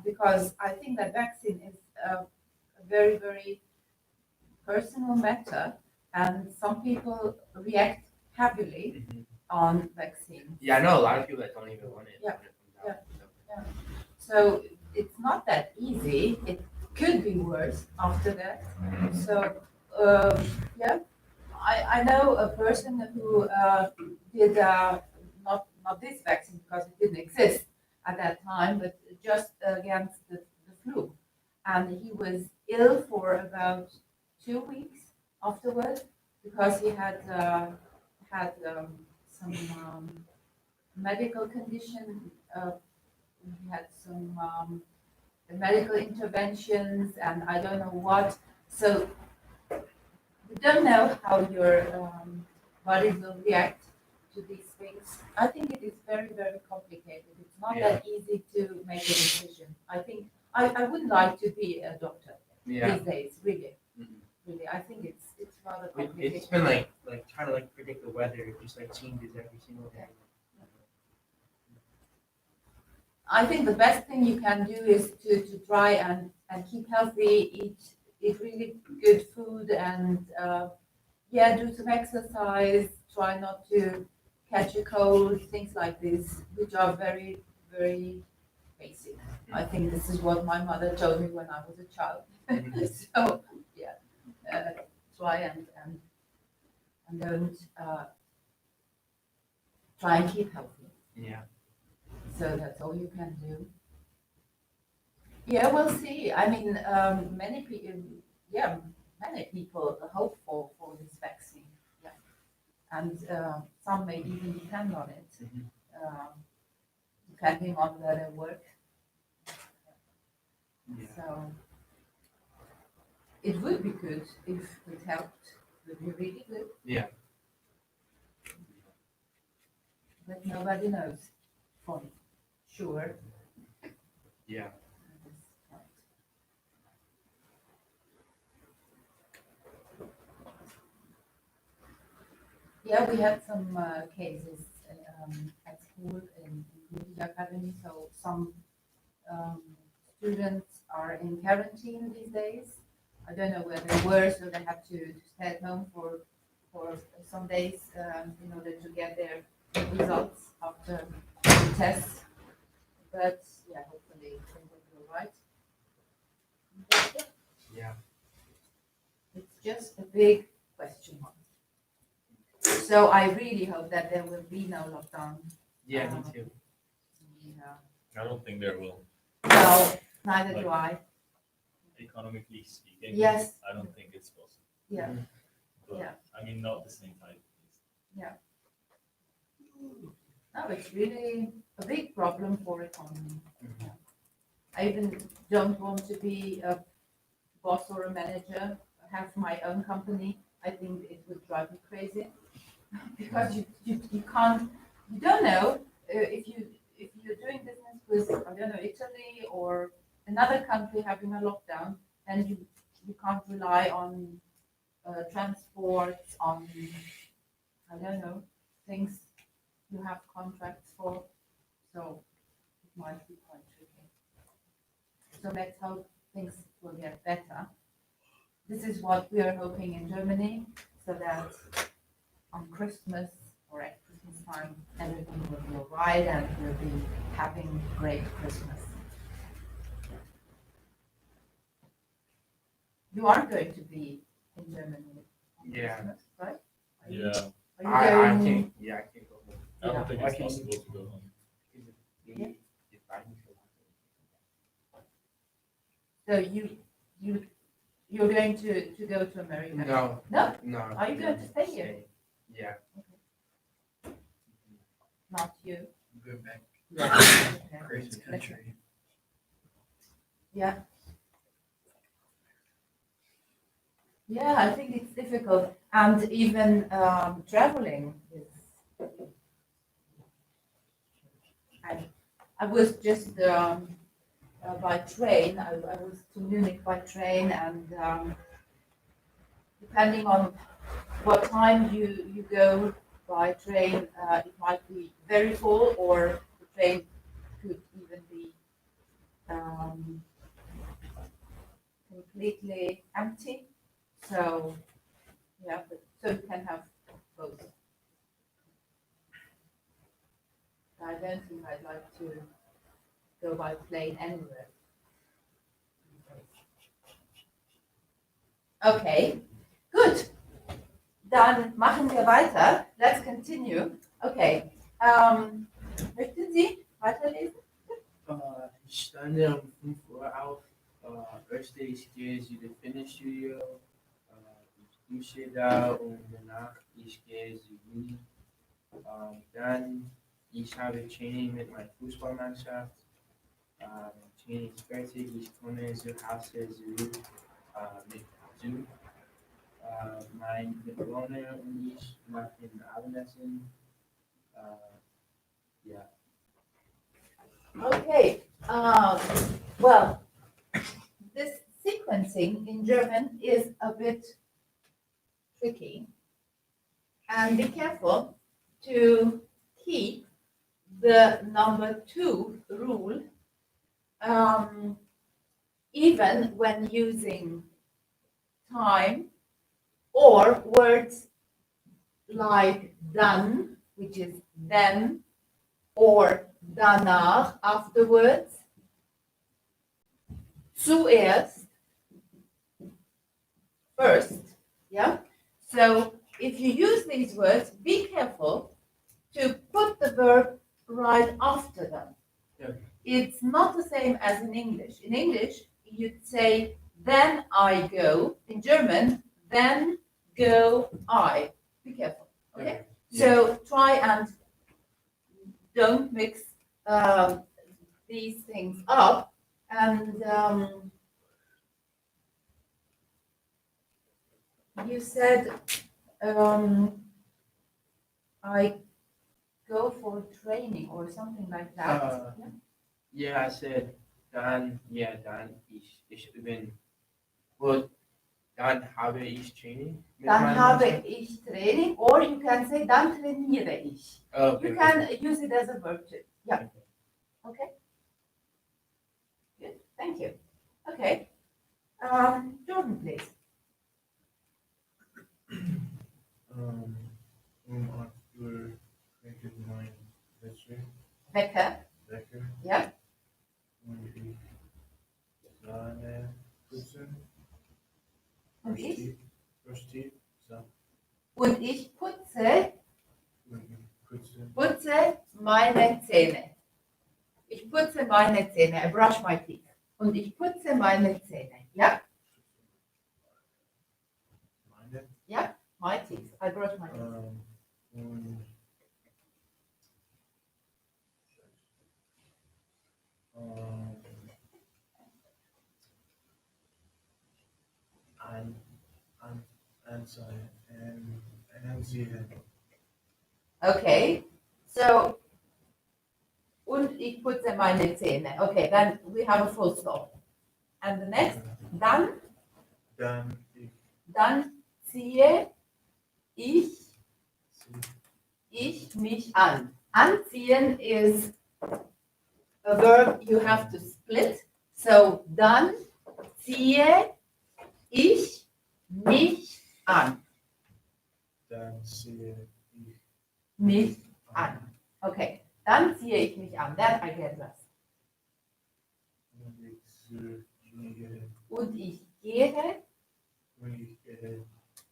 Because I think that vaccine is a very, very personal matter, and some people react heavily on vaccine. Yeah, I know a lot of people that don't even want it. Yeah, when it comes out, so. So it's not that easy. It could be worse after that. So, yeah, I know a person who did not this vaccine because it didn't exist at that time, but just against the flu. And he was ill for about 2 weeks afterwards because he had some medical condition. He had some medical interventions and I don't know what. So we don't know how your body will react to these things. I think it is very, very complicated. It's not that easy to make a decision. I think I would like to be a doctor Yeah. these days, really. Mhm. Really, I think it's rather It's complicated. been like trying to like predict the weather. It just like changes every single day. I think the best thing you can do is to try and keep healthy, eat really good food and yeah, do some exercise, try not to catch a cold, things like this, which are very, very basic. I think this is what my mother told me when I was a child. So, yeah, try and don't try and keep healthy. Yeah. So that's all you can do. Yeah, we'll see. I mean, many people, yeah, many people hope for this vaccine. Yeah, and some may even depend on it, Mhm. depending on where they work. Yeah. So it would be good if it helped. It would be really good. Yeah. But nobody knows for sure. Yeah. at this point. Yeah, we had some cases at school in the academy. So some students are in quarantine these days. I don't know where they were, so they have to stay at home for some days in order to get their results after the tests. But yeah, hopefully they will be all right. That's it. Yeah. It's just a big question mark. So I really hope that there will be no lockdown. Yeah, me too. Yeah. I don't think there will. No, neither do I. Economically speaking. Yes. I don't think it's possible. Yeah. But, Yeah. I mean, not the same type. No, it's really a big problem for economy. Mhm. I even don't want to be a boss or a manager, have my own company. I think it would drive me crazy because you can't, you don't know if you're doing business with, I don't know, Italy or another country having a lockdown, and you can't rely on transport, on I don't know, things you have contracts for, so it might be quite tricky. So let's hope things will get better. This is what we are hoping in Germany, so that on Christmas or at Christmas time, everything will be all right and we'll be having great Christmas. You are going to be in Germany on Yeah. Christmas, right? Are you- Yeah, Are you I going? can't. Yeah, I can't go home. I don't think it's Okay. possible to go home. Because Yeah. if I can go So you're going to go to America? No. No? No. Are you going to stay here? Yeah. Not you. Go back. Okay. Crazy country. Yeah. Yeah, I think it's difficult, and even traveling is. I was just by train. I was to Munich by train, and depending on what time you go by train, it might be very full, or the train could even be completely empty. So, yeah, but, so you can have both. I don't think I'd like to go by plane anywhere. Okay, good. Dann machen wir weiter. Let's continue. Okay. Möchten Sie weiterlesen? Ich stand um 5 Uhr auf. Erste ich gehe zu dem Fitnessstudio. Ich dusche da und danach ich gehe zu Uni. Dann ich habe Training mit meiner Fußballmannschaft. Training ist fertig. Ich komme zu Hause zurück mit Zoom. Mein Mitbewohner und ich machen Abendessen. Ja. Okay. Well, this sequencing in German is a bit tricky. And be careful to keep the number 2 rule even when using time or words like dann, which is then, or danach, afterwards, zuerst, first, yeah? So if you use these words, be careful to put the verb right after them. Yeah. It's not the same as in English. In English, you'd say, then I go. In German, then go I. Be careful, okay? So try and don't mix these things up. And you said I go for training or something like that. Yeah. Yeah, I said dann ich bin. Well, dann habe ich Training. mit Dann meiner habe Mannschaft. ich Training, or you can say, dann trainiere ich. Oh, okay. You can use it as a verb too. Yeah. Okay. Good. Thank you. Okay. Jordan, please. Um 8 Uhr wecke mein Wecker. Wecker Ja. und ich Sahne putzen. Und ich? Versteht? Und ich putze Putzen. meine Zähne. Ich putze meine Zähne. I brush my teeth. Und ich putze meine Zähne. Ja? Meine. Ja? My teeth. I brush my teeth. Und ansehen. Okay. So, und ich putze meine Zähne. Okay, then we have a full stop. And the next, dann Dann ich ziehe ich Ich mich an. Anziehen is a verb you have to split. So dann ziehe ich mich an. Dann ziehe ich Mich an. Okay, dann ziehe ich mich an. Then I get dressed. und ich gehe Und ich gehe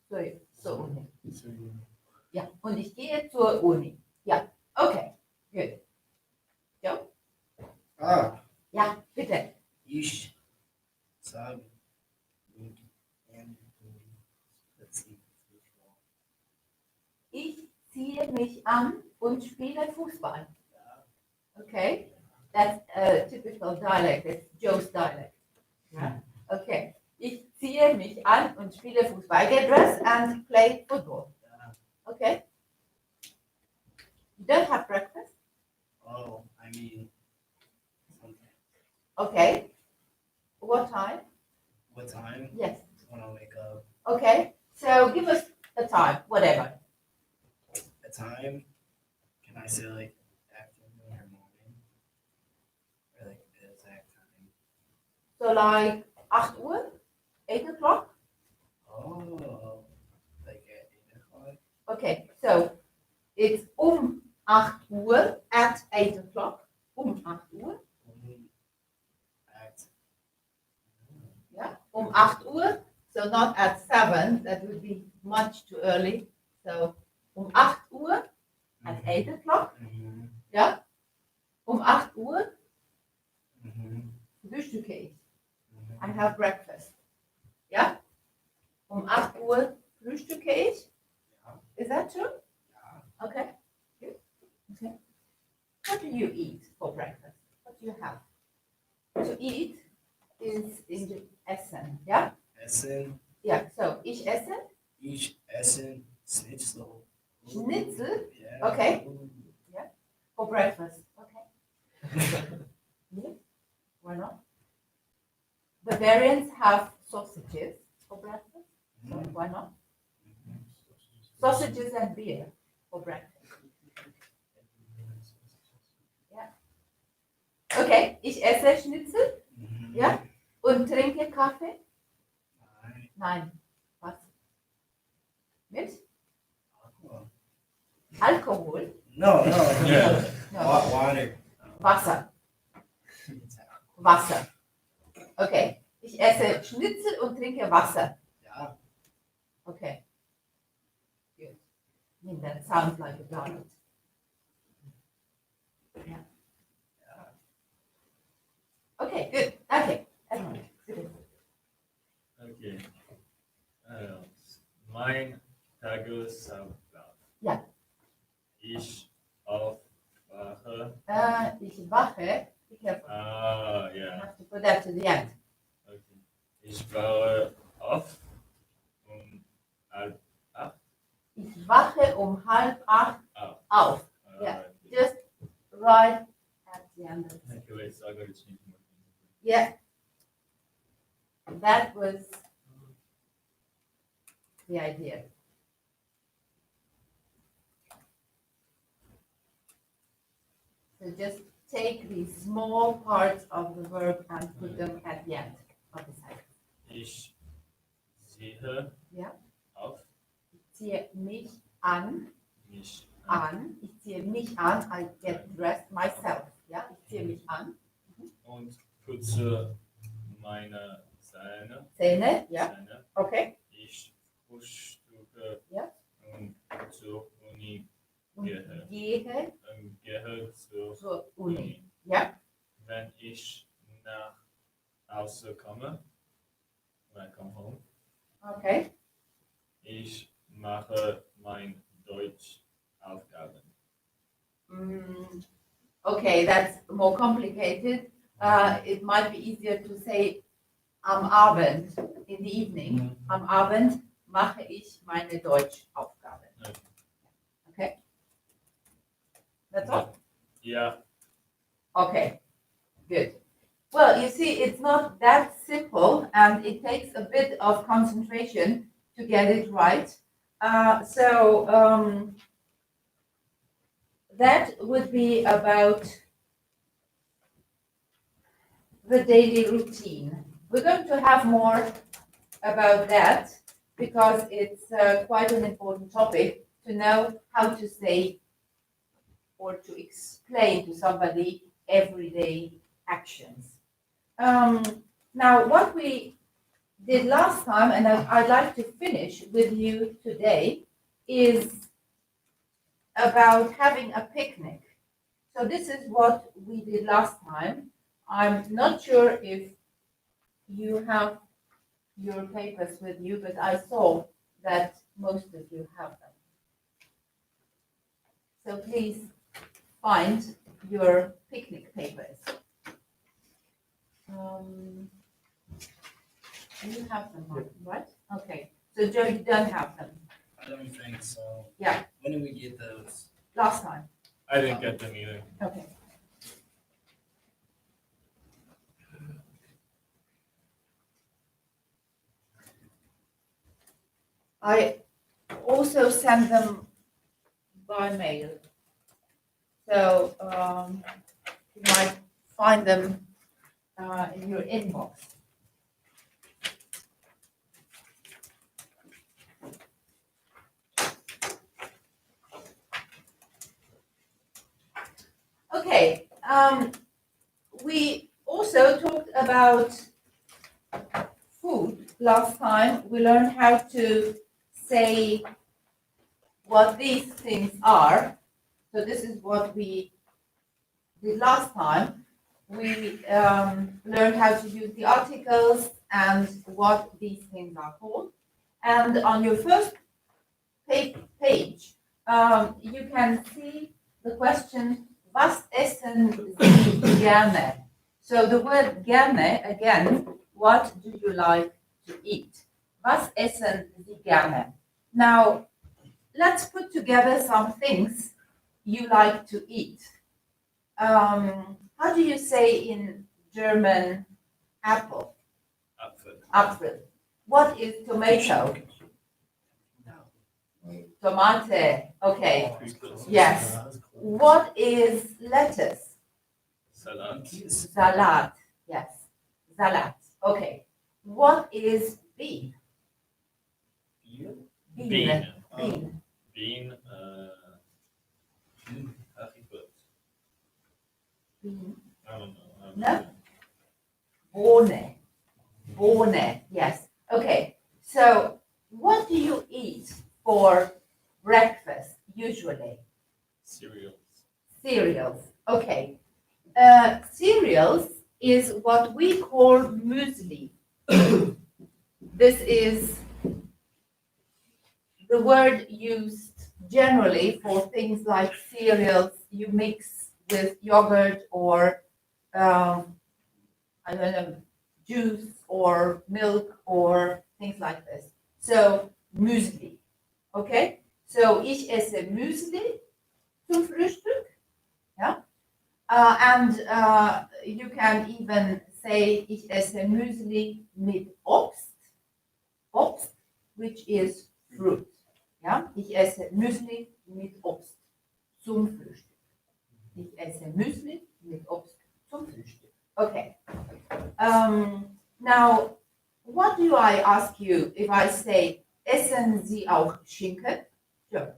zur zur Uni. Uni. Ja, und ich gehe zur Uni. Ja, okay, gut. Jo? Ja, bitte. Ich sage und let's see. Ich ziehe mich an und spiele Fußball. Okay, that's a typical dialect. It's Joe's dialect. Yeah. Okay, ich ziehe mich an und spiele Fußball. I get dressed and play football. Okay. You don't have breakfast? Oh, I mean, something. Okay. What time? What time? Yes. When I wake up. Okay. So give us a time, whatever. A time? Can I say like afternoon or morning? Or like the exact time? So like 8 Uhr? 8 o'clock? Oh, like at 8 o'clock? Okay, so it's 8 Uhr at 8 o'clock. 8 Uhr. At Yeah, 8 Uhr. So not at 7, that would be much too early. So 8 Uhr at 8 o'clock. Mhm. Ja, 8 Uhr Mhm. frühstücke ich. Mhm. I have breakfast. Ja, 8 Uhr frühstücke ich. Ja. Is that true? Ja. Okay, good. Okay. What do you eat for breakfast? What do you have? To eat is in the essen, yeah? Essen. Yeah, so ich esse, Ich essen Schnitzel. Schnitzel? Yeah. Okay. For breakfast, okay. Yeah, why not? Bavarians have sausages for breakfast, so why not? Sausages and beer for breakfast. Okay, ich esse Schnitzel, Mhm. ja, und trinke Kaffee. Nein. Nein, was? Mit Aqua. Alkohol? No, no. Yeah. No. Water. Wasser. Wasser. Okay, ich esse Schnitzel und trinke Wasser. Ja. Okay. Good. I mean, that sounds like a diet. Yeah. Okay, good. Okay. Good. Okay. Mein Tagesablauf. Ja. Ich aufwache. Ich wache. Be careful. Ah, I yeah. have to put that to the end. Okay. Ich wache auf halb 8. Ich wache 7:30 Auf. auf. Yeah. Just right at the end. Of it. Okay, wait, so I gotta change my Yeah. That was the idea. So just take these small parts of the verb and put them at the end of the sentence. Ich sehe Ja. auf Ich ziehe mich an. mich Ich ziehe mich an. I get dressed myself. Ja, ich ziehe mich an. und putze meine Zähne. Ja, Zähne. okay. Ich frühstücke Ja. und zur Uni Und gehe. Gehe zur zur Uni. Uni. Ja, Wenn ich nach Hause komme, when I come home, okay. ich mache mein Deutschaufgaben. Okay, that's more complicated. It might be easier to say am Abend, in the evening. Am Abend mache ich meine Deutschaufgaben. Okay? That's all? Ja, Okay, good. Well, you see, it's not that simple and it takes a bit of concentration to get it right. So that would be about the daily routine. We're going to have more about that because it's quite an important topic to know how to say or to explain to somebody everyday actions. Now, what we did last time, and I'd like to finish with you today, is about having a picnic. So this is what we did last time. I'm not sure if you have your papers with you, but I saw that most of you have them. So please find your picnic papers. You have them, right? Okay. So Joe, you don't have them. I don't think so. Yeah. When did we get those? Last time. I didn't get them either. Okay. I also send them by mail. So you might find them in your inbox. Okay, we also talked about food last time. We learned how to say what these things are. So this is what we did last time. We learned how to use the articles and what these things are called. And on your first page, you can see the question, was essen Sie gerne? So the word gerne, again, what do you like to eat? Was essen Sie gerne? Now, let's put together some things you like to eat. How do you say in German apple? Apfel. Apfel. What is tomato? Tomate. Okay. Yes. What is lettuce? Salat. Salat. Yes. Salat. Okay. What is bean? Bean. Bean. Bean. Bean. Haricot. Bean. I don't know. No. Bohne. Bohne. Yes. Okay. So, what do you eat for breakfast usually? Cereals. Cereals. Okay. Cereals is what we call muesli. This is the word used generally for things like cereals you mix with yogurt or I don't know, juice or milk or things like this. So muesli. Okay? So ich esse Müsli zum Frühstück. Yeah? And you can even say ich esse Müsli mit Obst. Obst, which is fruit. Ja? Ich esse Müsli mit Obst zum Frühstück. Ich esse Müsli mit Obst zum Frühstück. Okay. Now, what do I ask you if I say, essen Sie auch Schinken? Sure.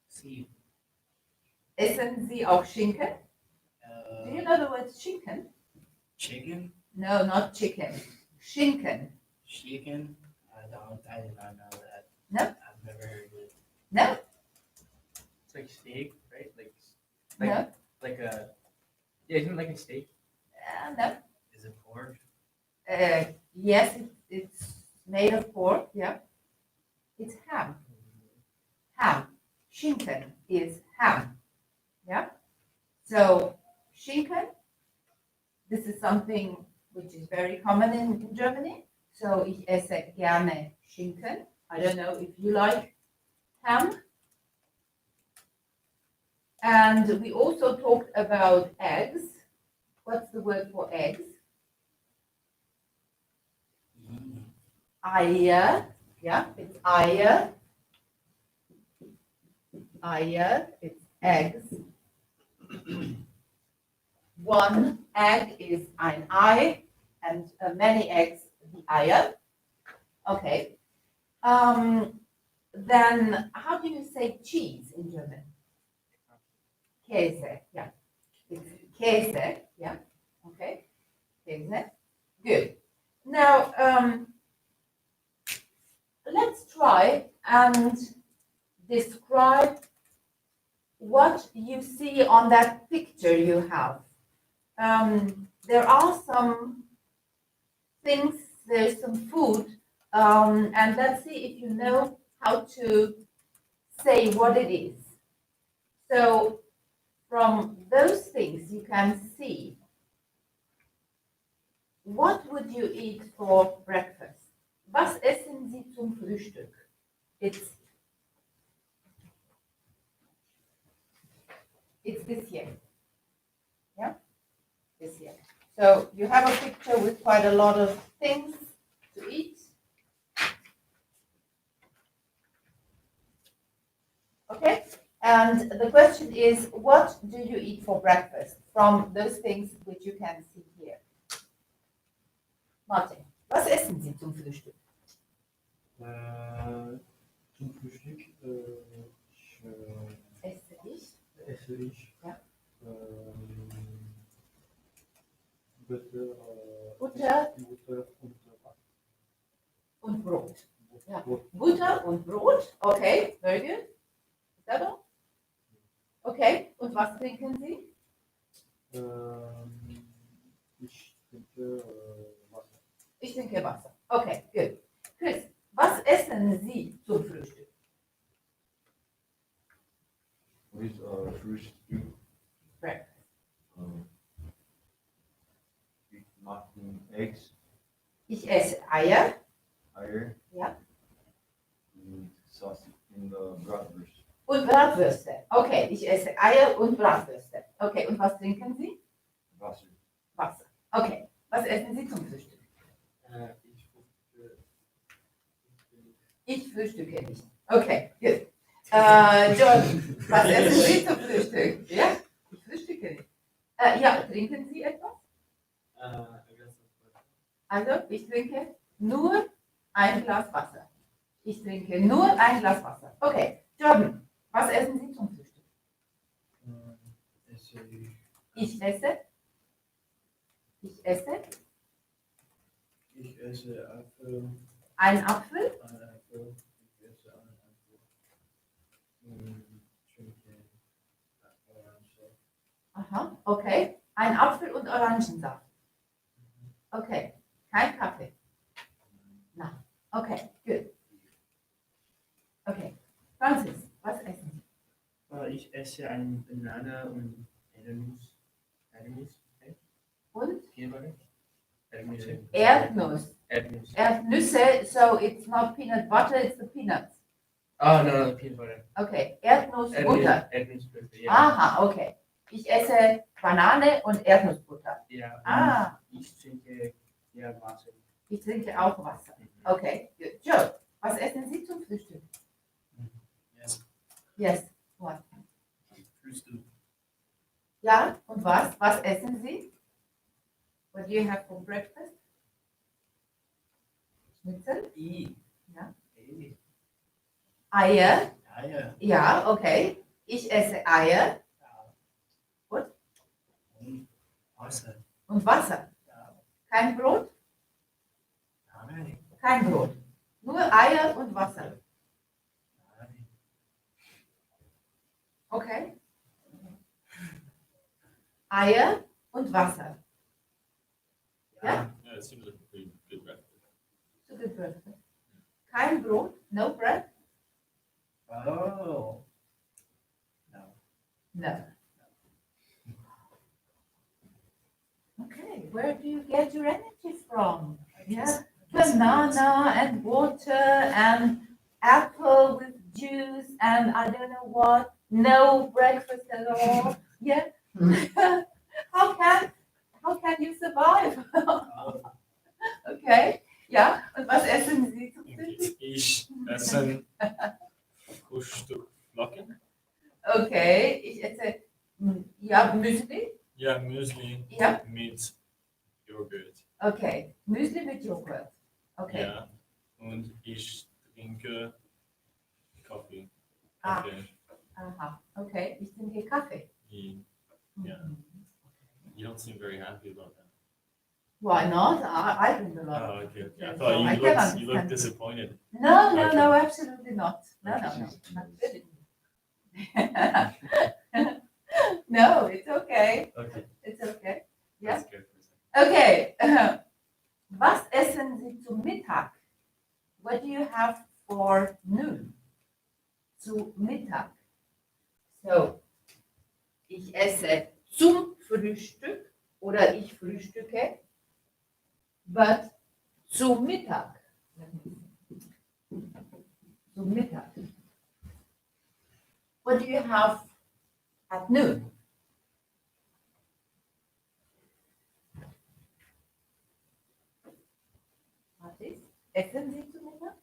See. Essen Sie auch Schinken? Do you know the word Schinken? Chicken? No, not chicken. Schinken. Chicken? I don't. I did not know that. No? I've never heard it. No? It's like steak, right? No? Like a, yeah, isn't it like a steak? No. Is it pork? Yes, it's made of pork, yeah. It's ham. Ham. Schinken is ham. Yeah? So, Schinken, this is something which is very common in Germany. So, ich esse gerne Schinken. I don't know if you like ham. And we also talked about eggs. What's the word for eggs? Eier. Yeah, it's Eier. Eier, it's eggs. One egg is ein Ei, and many eggs, the Eier. Okay. Then how do you say cheese in German? Käse, yeah. It's Käse, yeah. Okay. Käse. Good. Now, let's try and describe what you see on that picture you have. There are some things, there's some food, and let's see if you know how to say what it is. So, from those things you can see, what would you eat for breakfast? Was essen Sie zum Frühstück? It's this here. Yeah? This here. So you have a picture with quite a lot of things to eat. Okay? And the question is, what do you eat for breakfast from those things which you can see here? Martin, was essen Sie zum Frühstück? Zum Frühstück esse ich Ja. Butter, Butter und Brot. Ja. Butter und Brot. Okay, very good. Ist das doch? Okay, und was trinken Sie? Ich trinke Wasser. Ich trinke Wasser. Okay, good. Chris, was essen Sie zum Frühstück? What is Frühstück? Breakfast. Wir machen Eggs, Ich esse Eier. Eier. Ja. Und Sausage in the Bratwurst. Und Bratwürste. Okay, ich esse Eier und Bratwürste. Okay, und was trinken Sie? Wasser. Wasser. Okay, was essen Sie zum Frühstück? Ich frühstücke nicht. Okay, gut. John, was essen Sie zum Frühstück? Ja, ich frühstücke nicht. Ja, trinken Sie etwas? Also, ich trinke nur ein Glas Wasser. Ich trinke nur ein Glas Wasser. Okay, Jordan, was essen Sie zum Frühstück? Ich esse. Ich esse. Ich esse Apfel, Ein Apfel. ich esse einen Apfel und trinke Orangensaft. Aha, okay. Ein Apfel und Orangensaft. Okay, kein Kaffee. Nein. Okay, gut. Okay, Francis, was essen Sie? Ich esse eine Banane und Erdnuss. Erdnuss? Und? Peanut Erdnuss. Erdnuss. Erdnüsse, so it's not peanut butter, it's the peanuts. Oh, no, peanut butter. Okay, Erdnussbutter. Erdnussbutter, ja. Aha, okay. Ich esse Banane und Erdnussbutter. Ja, Ah, ich trinke ja Wasser. ich trinke auch Wasser. Okay, good. Joe, was essen Sie zum Frühstück? Yes. Yes, what? Frühstück. Ja, und was? Was essen Sie? What do you have for breakfast? Schnitzel? Ja. Eier? Eier. Ja, okay. Ich esse Eier Und Wasser. und Wasser. Ja. Kein Brot? Nein. Kein Brot. Nur Eier und Wasser. Nein. Okay. Eier und Wasser. Ja? Yeah, it seems like a pretty good breakfast. So good breakfast. Kein Brot? No bread? Oh. No. No. Okay, where do you get your energy from? Yeah, banana and water and apple with juice and I don't know what. No breakfast at all. Yeah. How can you survive? Okay. Ja, und was essen Sie zum Frühstück? Ich esse Frühstück Flocken. Okay, ich Ja, Müsli Ja. mit Joghurt. Okay. Müsli mit Joghurt. Okay. Ja. Und ich trinke Kaffee. Ah. Kaffee. Aha. Okay. Ich trinke Kaffee. Yeah. You don't seem very happy about that. Why not? I drink a lot. Oh, okay. I So thought I you can looked understand. disappointed. No, no, Okay. no, absolutely not. No, no, no, not really. No, it's okay. Okay. It's okay. Yeah. That's good for a second. Okay. Was essen Sie zum Mittag? What do you have for noon? Zu Mittag. So, ich esse zum Frühstück oder ich frühstücke, but zu Mittag. Zu Mittag. What do you have at noon? Was ist? Essen Sie zu Mittag?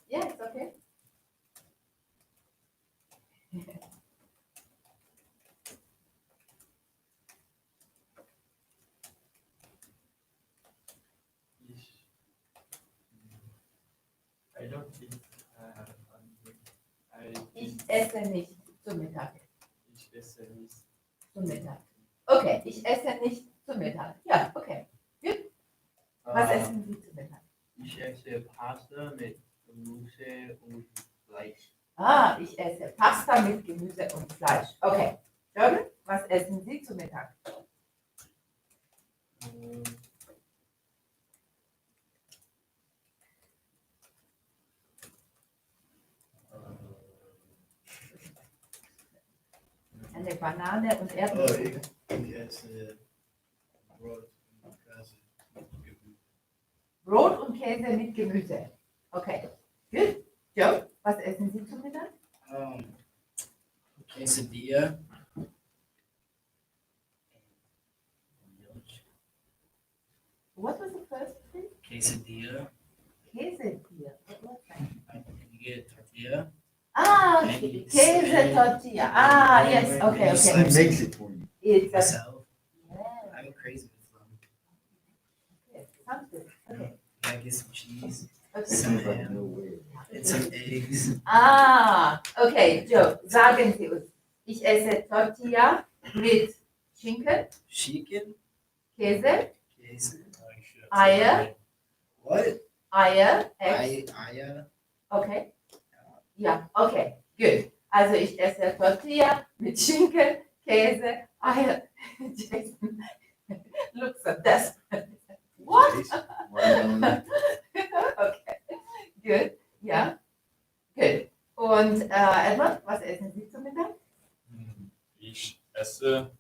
Yeah, it's okay. I don't eat. Ich esse nicht zu Mittag. Ich esse nicht. Zu Mittag. Okay, ich esse nicht zu Mittag. Ja, okay. Was essen Sie zu Mittag? Ich esse Pasta mit Gemüse und Fleisch. Ah, ich esse Pasta mit Gemüse und Fleisch. Okay. Jordan, was essen Sie zu Mittag? Eine Banane und Oh, Erdnussbutter. ich esse Brot und Käse mit Gemüse. Brot und Käse mit Gemüse. Okay. Gut. Joe, was essen Sie zu Mittag? Quesadilla. What was the first thing? Quesadilla. Käsebier. What was that? You get a tortilla. Ah, And you Käse slip- tortilla. Ah, and yes. you Okay, okay. slip Makes it for you. It's a, myself. yeah. I'm crazy with them. Okay, sounds good. Okay. I get some cheese Okay. Seems like no way. and some eggs. Ah, okay, Joe, sagen Sie uns. Ich esse Tortilla mit Schinken, Chicken. Käse, Queso. Eier, What? Eier, Eggs. Aya. Okay. Ja, okay, gut. Also ich esse Tortilla mit Schinken, Käse, Eier. Jason looks so desperate. What? Watermelon. Okay, gut. Ja, gut. Und Edward, was essen Sie zum Mittag? Ich esse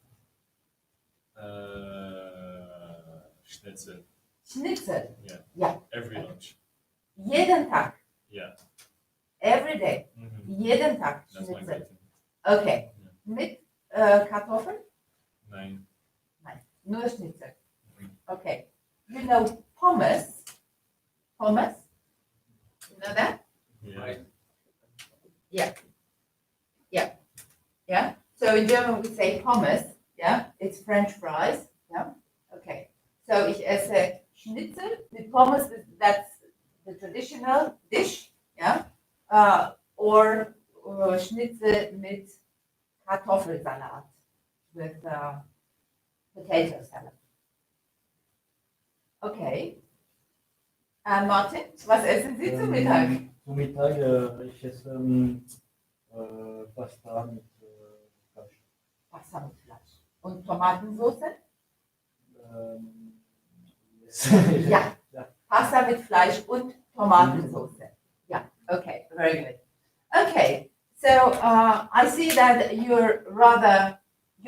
Schnitzel. Schnitzel. Yeah. Ja. Every lunch. Jeden Tag. Yeah. Every day. Mhm. Jeden Tag That's my Schnitzel. go-to. Okay. Mit Kartoffeln? Nein. Nein, nur Schnitzel. Mhm. Okay. You know pommes? Pommes? You know that? Yeah. Yeah. So in German we say pommes. Yeah. It's French fries. Yeah. Okay. So ich esse Schnitzel with pommes. That's the traditional dish. Yeah. Or Schnitzel mit Kartoffelsalat with potato salad. Okay. Martin, was essen Sie zu Mittag? Zum Mittag, ich esse Pasta mit Fleisch. Pasta mit Fleisch. Und Tomatensauce? Yes. Ja. Ja. Pasta mit Fleisch und Tomatensauce. Yeah. Okay. Very good. Okay. So I see that you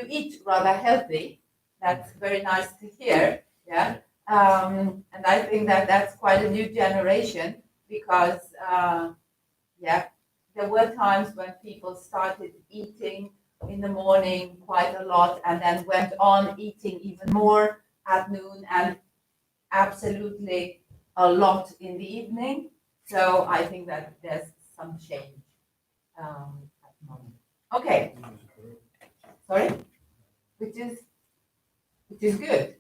eat rather healthy. That's very nice to hear. Yeah. And I think that that's quite a new generation because, yeah, there were times when people started eating in the morning quite a lot and then went on eating even more at noon and absolutely a lot in the evening. So I think that there's some change at the moment. Okay. Sorry? Which is good.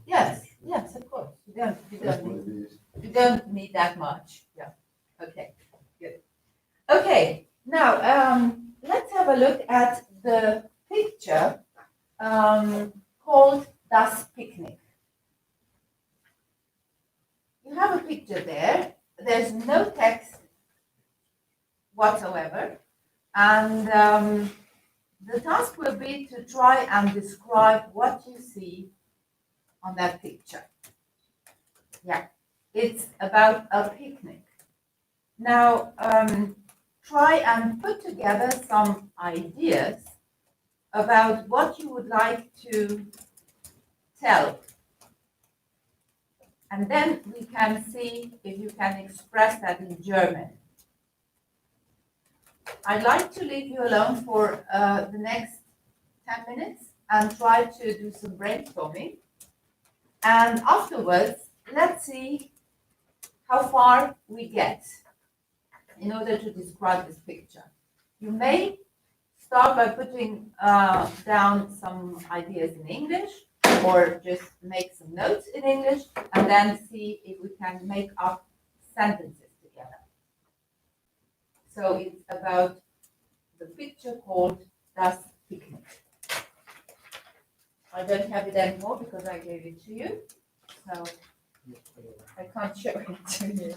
Yes, yes, of course. You don't need that much. Yeah. Okay, good. Okay, now let's have a look at the picture called Das Picnic. You have a picture there. There's no text whatsoever. And the task will be to try and describe what you see on that picture. Yeah, it's about a picnic. Now, try and put together some ideas about what you would like to tell. And then we can see if you can express that in German. I'd like to leave you alone for the next 10 minutes and try to do some brainstorming. And afterwards, let's see how far we get in order to describe this picture. You may start by putting down some ideas in English or just make some notes in English and then see if we can make up sentences together. So it's about the picture called Das Picnic. I don't have it anymore because I gave it to you, so I can't show it to you.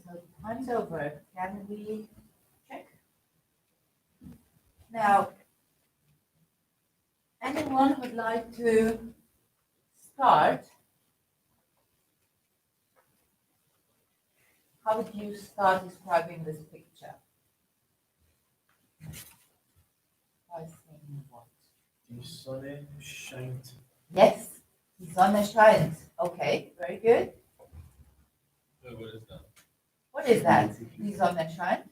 So the time's over. Can we check? Now, anyone would like to start? How would you start describing this picture? By saying what? Die Sonne scheint. Yes, the sun shines. Okay, very good. What is that? What is that? The sun shines.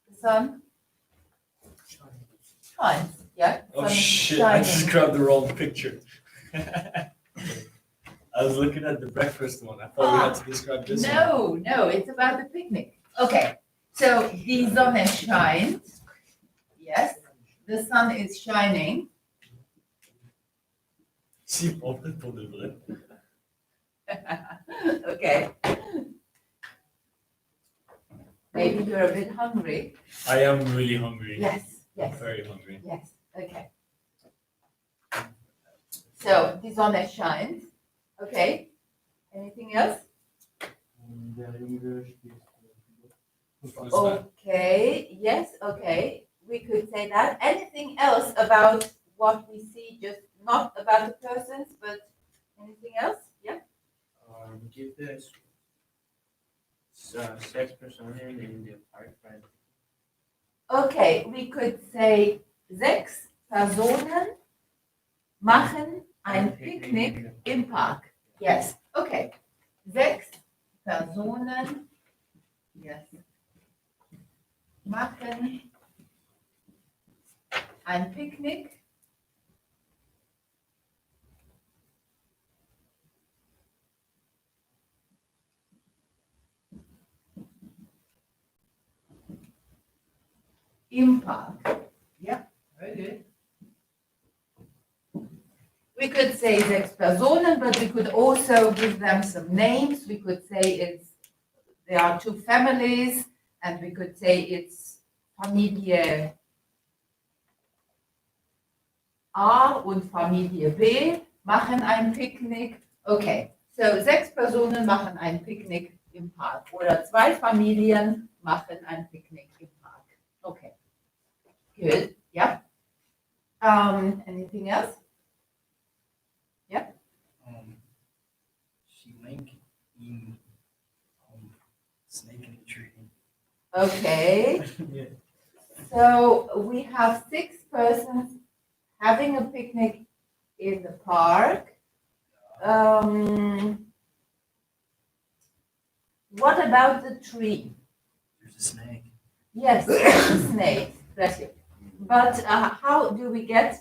The sun shines. Yeah. Oh sun is shit, I just shining. grabbed the wrong picture. I was looking at the breakfast one. I thought we had to describe this one. No, it's about the picnic. Okay, so the sun shines. Yes, the sun is shining. Si, en fait, pour de vrai. Okay. Maybe you're a bit hungry. I am really hungry. Yes, yes, Very hungry. yes. Okay. So the sun shines. Okay. Anything else? Der Junge spielt Fußball. Fußball. Okay. Yes. Okay. We could say that. Anything else about what we see? Just not about the persons, but anything else? Yeah. Give this six Personen in the park, right? Okay. We could say 6 Personen machen ein Picknick im Park. Yes. Okay. 6 Personen. Yes. Machen ein Picknick im Park. Yeah, very good. We could say 6 Personen, but we could also give them some names. We could say there are 2 families, and we could say it's Familie A und Familie B machen ein Picknick. Okay, so 6 Personen machen ein Picknick im Park oder 2 Familien machen ein Picknick im Park. Okay, good. Yeah. Anything else? She went in snake in a tree. Okay. So we have 6 persons having a picnic in the park. What about the tree? There's a snake. Yes, it's a snake. Bless you. But how do we get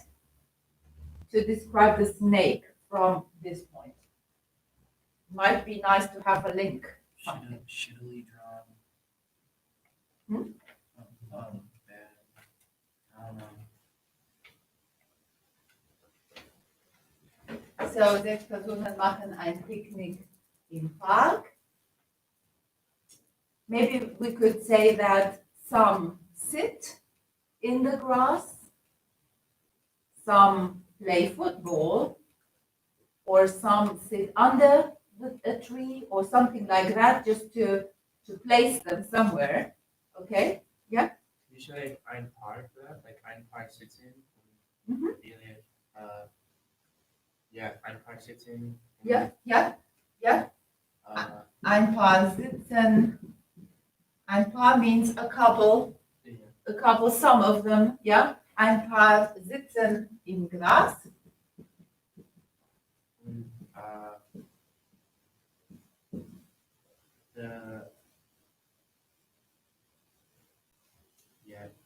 to describe the snake from this point? Might be nice to have a link. Shittily drawn. Hmm? Bad. I don't know. So 6 Personen machen ein Picknick im Park. Maybe we could say that some sit in the grass, some play football, or some sit under a tree or something like that, just to place them somewhere. Okay? Usually ein Park, like ein Park sitzen. Mhm. Yeah, ein Park sitzen. Yeah. Uh, Ein paar sitzen. Ein paar means a couple. yeah. A couple, some of them, yeah. Ein paar sitzen im Gras. Und,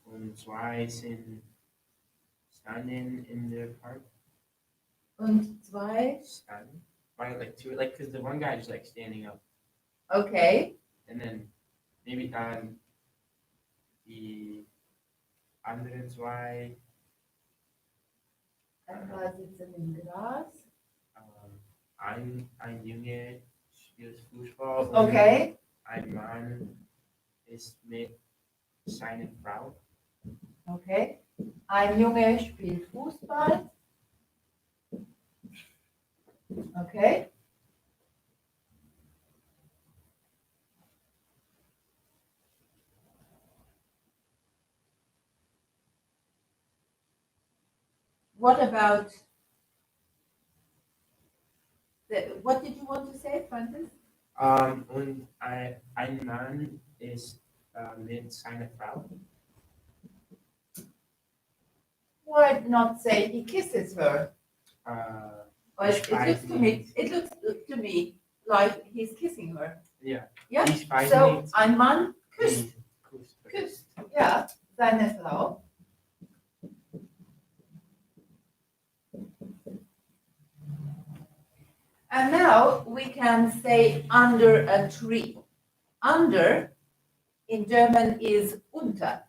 und 2 sind standing in the park. Und 2, Standing. Right, like 2, like, because the one guy is like standing up. okay. And then maybe dann die anderen 2 Ein paar sitzen im Gras. ein Junge spielt Fußball. Und Okay. ein Mann ist mit seiner Frau. Okay. Ein Junge spielt Fußball. Okay. what about what did you want to say, Francis? Und ein Mann ist mit seiner Frau. Why not say he kisses her? Or Ich weiß it looks to me like he's kissing her. Ja. Ja, Ich weiß So nicht. ein Mann küsst, Küsst. küsst, ja, seine Frau. And now we can say under a tree. Under in German is unter.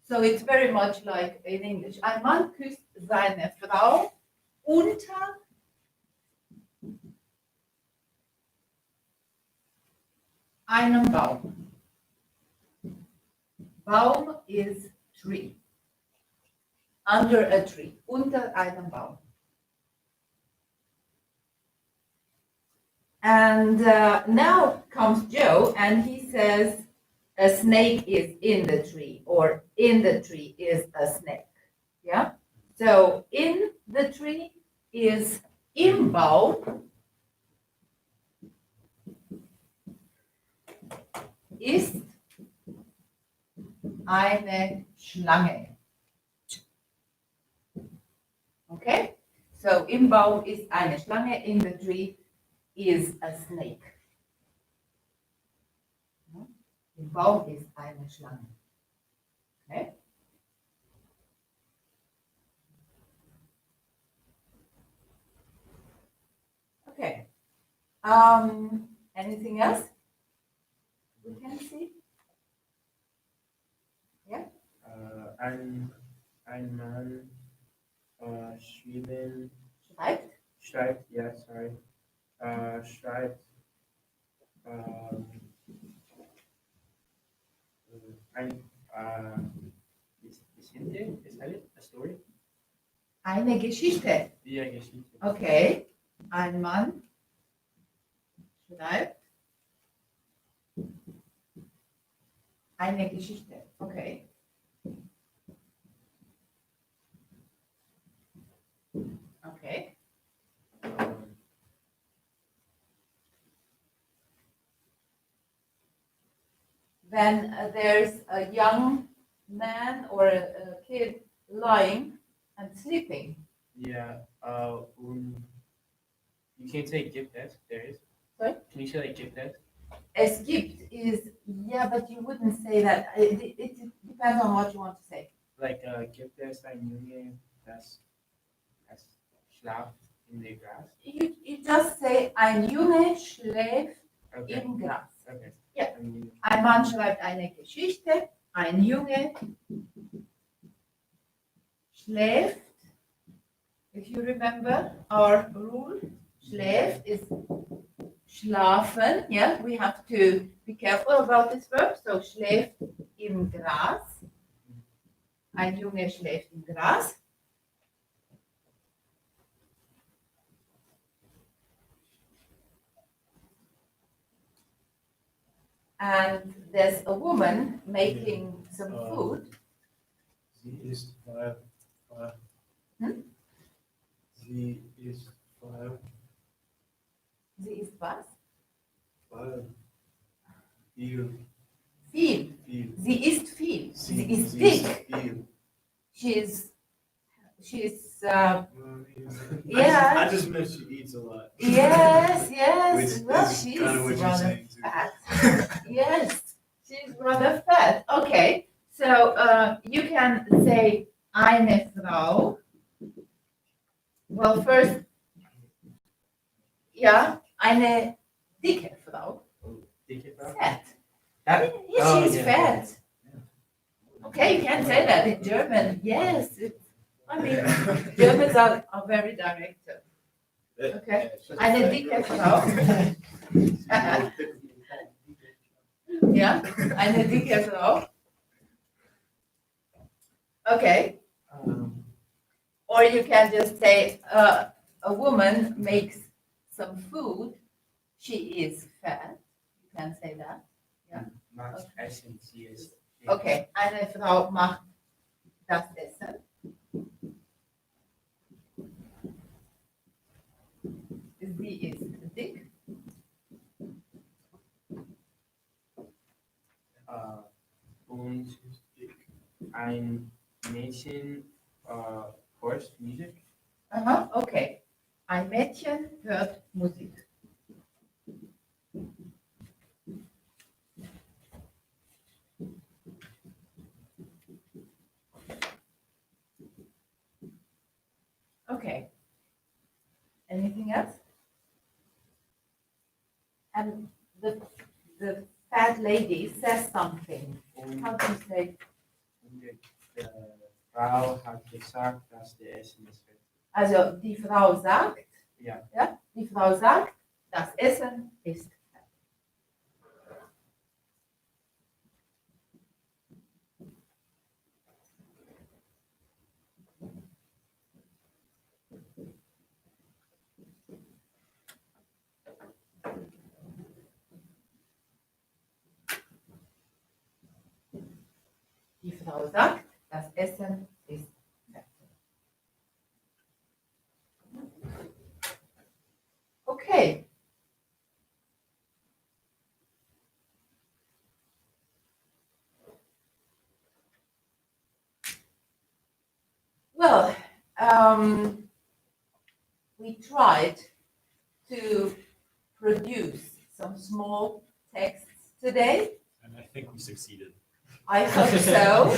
So it's very much like in English. Ein Mann küsst seine Frau unter einem Baum. Baum is tree. Under a tree. Unter einem Baum. And now comes Joe and he says a snake is in the tree or in the tree is a snake. Yeah? So in the tree is im Baum ist eine Schlange. Okay? So im Baum ist eine Schlange, in the tree is a snake. Im Baum ist eine Schlange. Okay? Okay. Anything else we can see? Yeah? Ein Mann Schreibt. schreibt, ja, sorry. Schreibt ist hinter, ist halt a story? Eine Geschichte. Ja, Geschichte. Okay. Ein Mann schreibt eine Geschichte. Okay. Okay. When there's a young man or a kid lying and sleeping. Yeah, you can't say gibt es, there is. Sorry? Can you say like gibt es? Es gibt is, yeah, but you wouldn't say that. It depends on what you want to say. Like gibt es ein Junge, das schlaft in the grass? You just say, ein Junge schläft Okay. im Gras. Okay. Ja. I mean, Ein Mann schreibt eine Geschichte, ein Junge schläft. If you remember our rule, schläft is schlafen. Yeah, we have to be careful about this verb. So schläft im Gras. Ein Junge schläft im Gras. And there's a woman making some food. Sie ist Feuer. Hm? Sie ist Feuer. Sie ist was? Feuer. Viel. Viel. Viel. Sie isst viel. Sie ist sie dick. viel. She's I yeah. just meant she eats a lot. Yes, yes. Which Well, is she's kind of what you're rather saying too. fat. Yes, she's rather fat. Okay, so you can say eine Frau. Well, first, yeah, eine dicke Frau. dicke Frau? Fat. That, Yeah, she's yeah. fat. Okay, you can say that in German. Yes, I mean, Germans are very direct. Okay, eine dicke Frau. Ja, eine dicke Frau. Okay. Or you can just say a woman makes some food. She is fat. You can say that. Macht Essen, sie ist. Okay, eine Frau macht das Essen. ist dick. Und ein Mädchen hört Musik. Aha, okay. Ein Mädchen hört Musik. Okay. Anything else? And the fat lady says something. How do you say? Und die Frau hat gesagt, dass der Essen ist fertig. Also die Frau sagt, Ja. ja, die Frau sagt, das Essen ist fertig. Die Frau sagt, das Essen ist fertig. Okay. Well, we tried to produce some small texts today. And I think we succeeded. I hope so.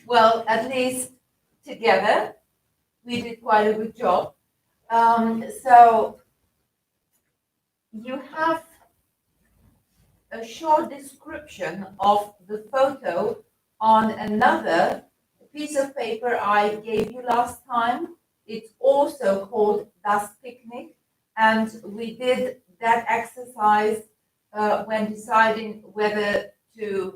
Well, at least together, we did quite a good job. So you have a short description of the photo on another piece of paper I gave you last time. It's also called Das Picnic, and we did that exercise when deciding whether to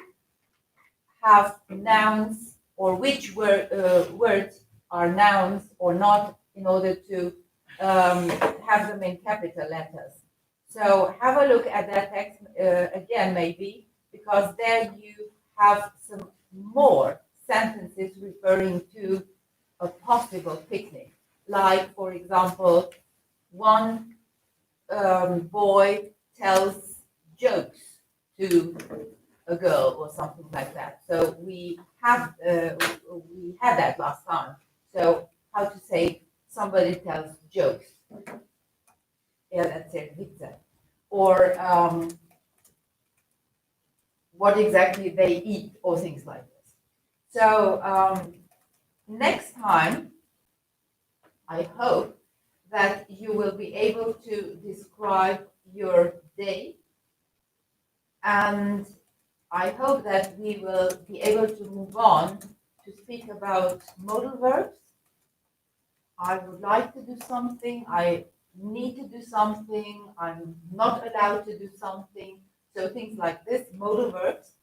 have nouns or which words are nouns or not in order to have them in capital letters. So have a look at that text again, maybe, because there you have some more sentences referring to a possible picnic. Like, for example, one boy tells jokes to a girl or something like that. So we had that last time. So how to say somebody tells jokes? Yeah, that's it, Witze. Or what exactly they eat or things like this. So next time, I hope that you will be able to describe your day, and I hope that we will be able to move on to speak about modal verbs. I would like to do something, I need to do something, I'm not allowed to do something. So things like this, modal verbs.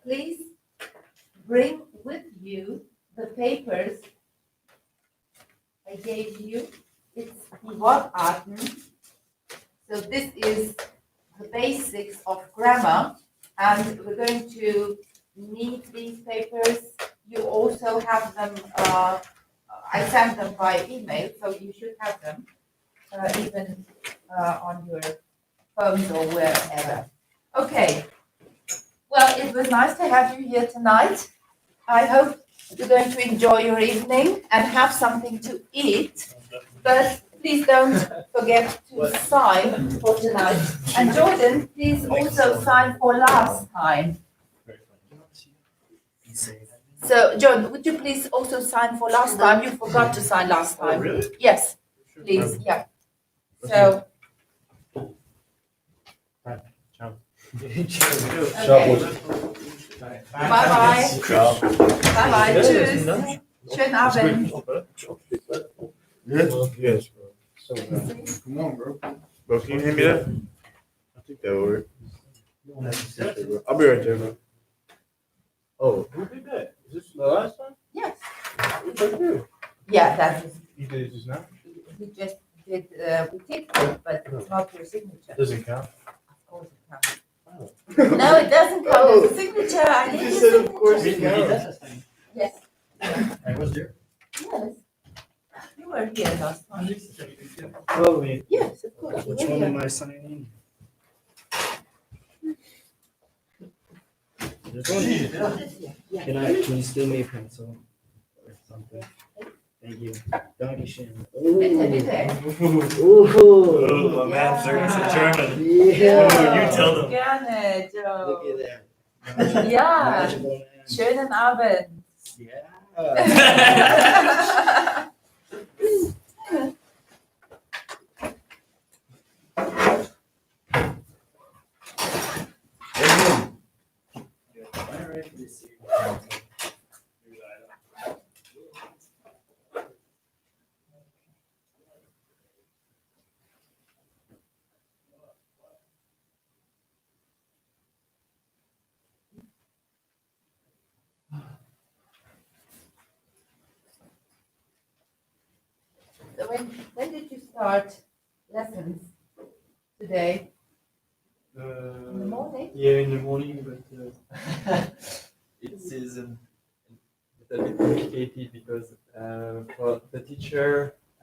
Please bring with you the papers I gave you. It's die Wortarten. So this is the basics of grammar, and we're going to need these papers. You also have them, I sent them by email, so you should have them even on your phones or wherever. Okay, well, it was nice to have you here tonight. I hope you're going to enjoy your evening and have something to eat, but please don't forget to sign for tonight. And Jordan, please also sign for last time. So, John, would you please also sign for last time? You forgot to sign last time. Oh, really? Yes, please, yeah. So, okay. Bye-bye. Bye-bye. Tschüss. Schönen Abend. Yes, bro. So, come on, bro. Bro, can you hand me that? I think that will work. I'll be right there, bro. Oh, who did that? Is this the last time? Yes. What did I do? Yeah, that is, You did it just now? we just did, we ticked it, but it's not your signature. Doesn't count. Of course it counts. No, it doesn't count as a signature. I need You your said, of course, signature. it counts. Yes. I was there. Yes. You were here last time. Probably. Yes, of course. Which Yeah, one yeah. am I signing? This one? Yeah. Can you steal me a pencil or something? Thank you. Dankeschön. Bitte, bitte. Ooh. my man learns in German. Yeah. Oh, you tell them. Gerne, Look Joe. at that. Ja, Knowledgeable man. schönen Abend. Yeah. So when did you start lessons today? In the morning? Yeah, in the morning, but it is a little bit complicated because for the teacher